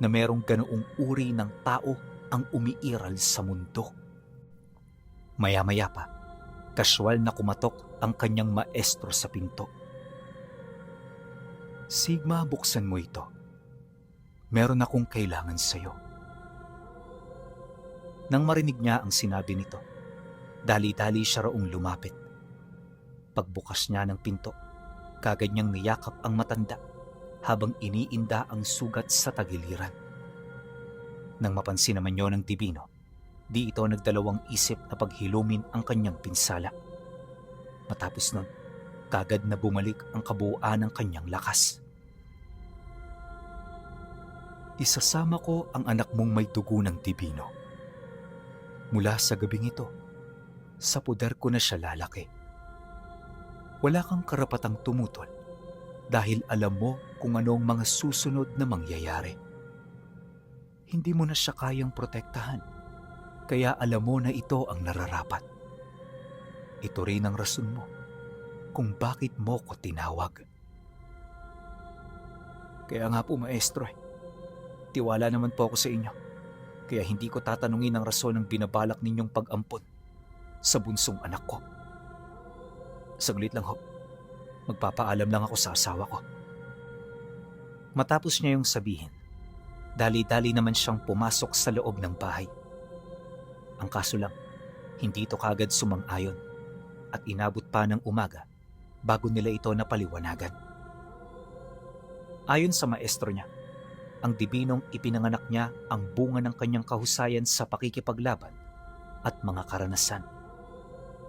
na merong ganoong uri ng tao ang umiiral sa mundo. Maya-maya pa, kasyual na kumatok ang kanyang maestro sa pinto. Sigma, buksan mo ito. Meron akong kailangan sa'yo. Nang marinig niya ang sinabi nito, dali-dali siya raong lumapit. Pagbukas niya ng pinto, kagad niyang niyakap ang matanda habang iniinda ang sugat sa tagiliran. Nang mapansin naman yon ng Dibino, di ito nagdalawang isip na paghilumin ang kanyang pinsala. Matapos nun, kagad na bumalik ang kabuuan ng kanyang lakas. Isasama ko ang anak mong may dugo ng Dibino. Mula sa gabing ito, sa poder ko na siya lalaki. Wala kang karapatang tumutol dahil alam mo kung anong mga susunod na mangyayari. Hindi mo na siya kayang protektahan. Kaya alam mo na ito ang nararapat. Ito rin ang rason mo kung bakit mo ko tinawag. Kaya nga po, maestro, tiwala naman po ako sa inyo. Kaya hindi ko tatanungin ang rason ng binabalak ninyong pag-ampon sa bunsong anak ko. Saglit lang ho, magpapaalam lang ako sa asawa ko. Matapos niya yung sabihin, dali-dali naman siyang pumasok sa loob ng bahay. Ang kaso lang, hindi ito kagad sumang-ayon at inabot pa ng umaga bago nila ito napaliwanagan. Ayon sa maestro niya, ang Dibinong ipinanganak niya ang bunga ng kanyang kahusayan sa pakikipaglaban at mga karanasan.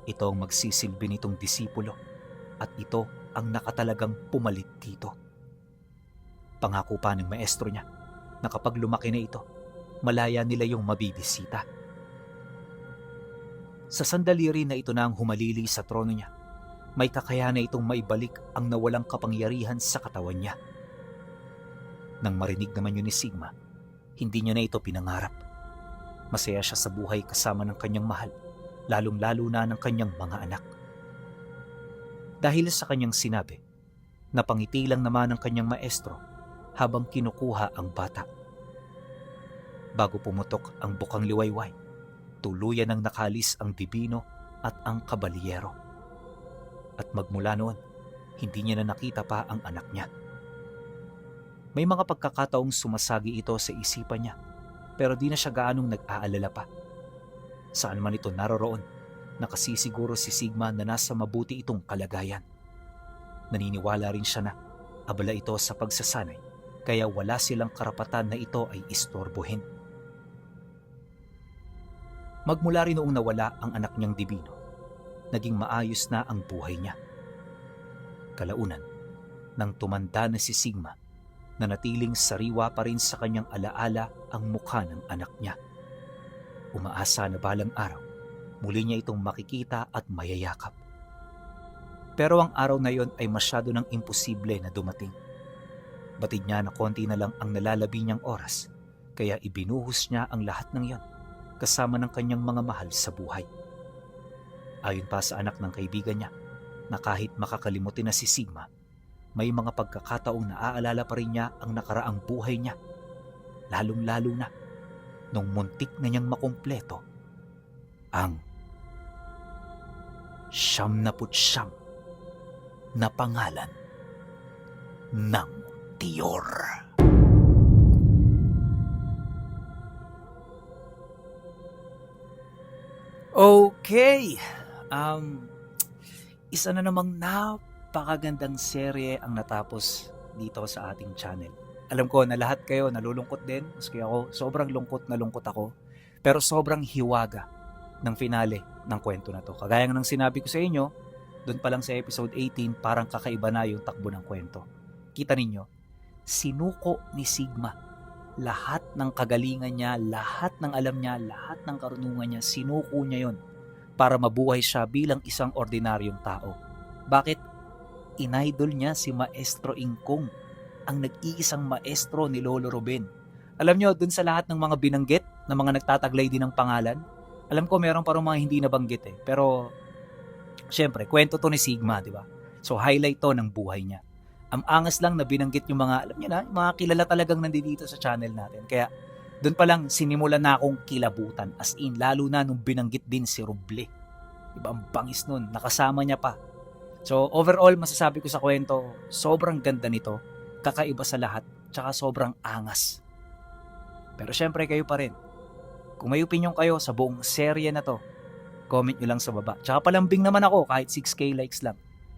Ito ang magsisilbi nitong disipulo at ito ang nakatalagang pumalit dito. Pangako pa ng maestro niya na kapag lumaki na ito, malaya nila yung mabibisita. Sa sandali rin na ito na ang humalili sa trono niya, may kakayahan na itong maibalik ang nawalang kapangyarihan sa katawan niya. Nang marinig naman yun ni Sigma, hindi niya na ito pinangarap. Masaya siya sa buhay kasama ng kanyang mahal, lalong-lalo na ng kanyang mga anak. Dahil sa kanyang sinabi, napangiti lang naman ang kanyang maestro habang kinukuha ang bata. Bago pumutok ang bukang liwayway, tuluyan ng nakalis ang dibino at ang kabalyero. At magmula noon, hindi niya na nakita pa ang anak niya. May mga pagkakataong sumasagi ito sa isipan niya, pero di na siya gaanong nag-aalala pa. Saan man ito naroroon, nakasisiguro si Sigma na nasa mabuti itong kalagayan. Naniniwala rin siya na abala ito sa pagsasanay, kaya wala silang karapatan na ito ay istorbohin. Magmula rin noong nawala ang anak niyang dibino, naging maayos na ang buhay niya. Kalaunan, nang tumanda na si Sigma, nanatiling sariwa pa rin sa kanyang alaala ang mukha ng anak niya. Umaasa na balang araw, muli niya itong makikita at mayayakap. Pero ang araw na yon ay masyado nang imposible na dumating. Batid niya na konti na lang ang nalalabi niyang oras, kaya ibinuhos niya ang lahat ng yon kasama ng kanyang mga mahal sa buhay. Ayon pa sa anak ng kaibigan niya, na kahit makakalimutin na si Sigma, may mga pagkakataong naaalala pa rin niya ang nakaraang buhay niya, lalong-lalo na nung muntik na niyang makumpleto ang 99 na pangalan ng Tiyor. Okay, isa na namang napakagandang serye ang natapos dito sa ating channel. Alam ko na lahat kayo nalulungkot din, maski ako, sobrang lungkot na lungkot ako, pero sobrang hiwaga ng finale ng kwento na to. Kagaya ng sinabi ko sa inyo, doon pa lang sa episode 18, parang kakaiba na yung takbo ng kwento. Kita ninyo, sinuko ni Sigma lahat ng kagalingan niya, lahat ng alam niya, lahat ng karunungan niya, sinuko niya yon para mabuhay siya bilang isang ordinaryong tao. Bakit? Inaidol niya si Maestro Ingkong, ang nag-iisang maestro ni Lolo Ruben. Alam niyo, dun sa lahat ng mga binanggit, na mga nagtataglay din ng pangalan, alam ko meron parang mga hindi nabanggit pero syempre, kwento to ni Sigma, di ba? So highlight to ng buhay niya. Ang angas lang na binanggit yung mga, alam niyo na, yung mga kilala talagang nandito sa channel natin. Kaya doon pa lang sinimulan na akong kilabutan. As in, lalo na nung binanggit din si Ruble. Diba, ang bangis nun, nakasama niya pa. So overall, masasabi ko sa kwento, sobrang ganda nito, kakaiba sa lahat, tsaka sobrang angas. Pero syempre kayo pa rin. Kung may opinion kayo sa buong serye na to, comment nyo lang sa baba. Tsaka palambing naman ako kahit 6K likes lang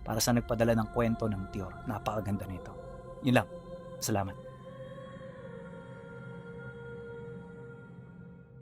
para sa nagpadala ng kwento ng Tiyor. Napakaganda nito. Yun lang. Salamat.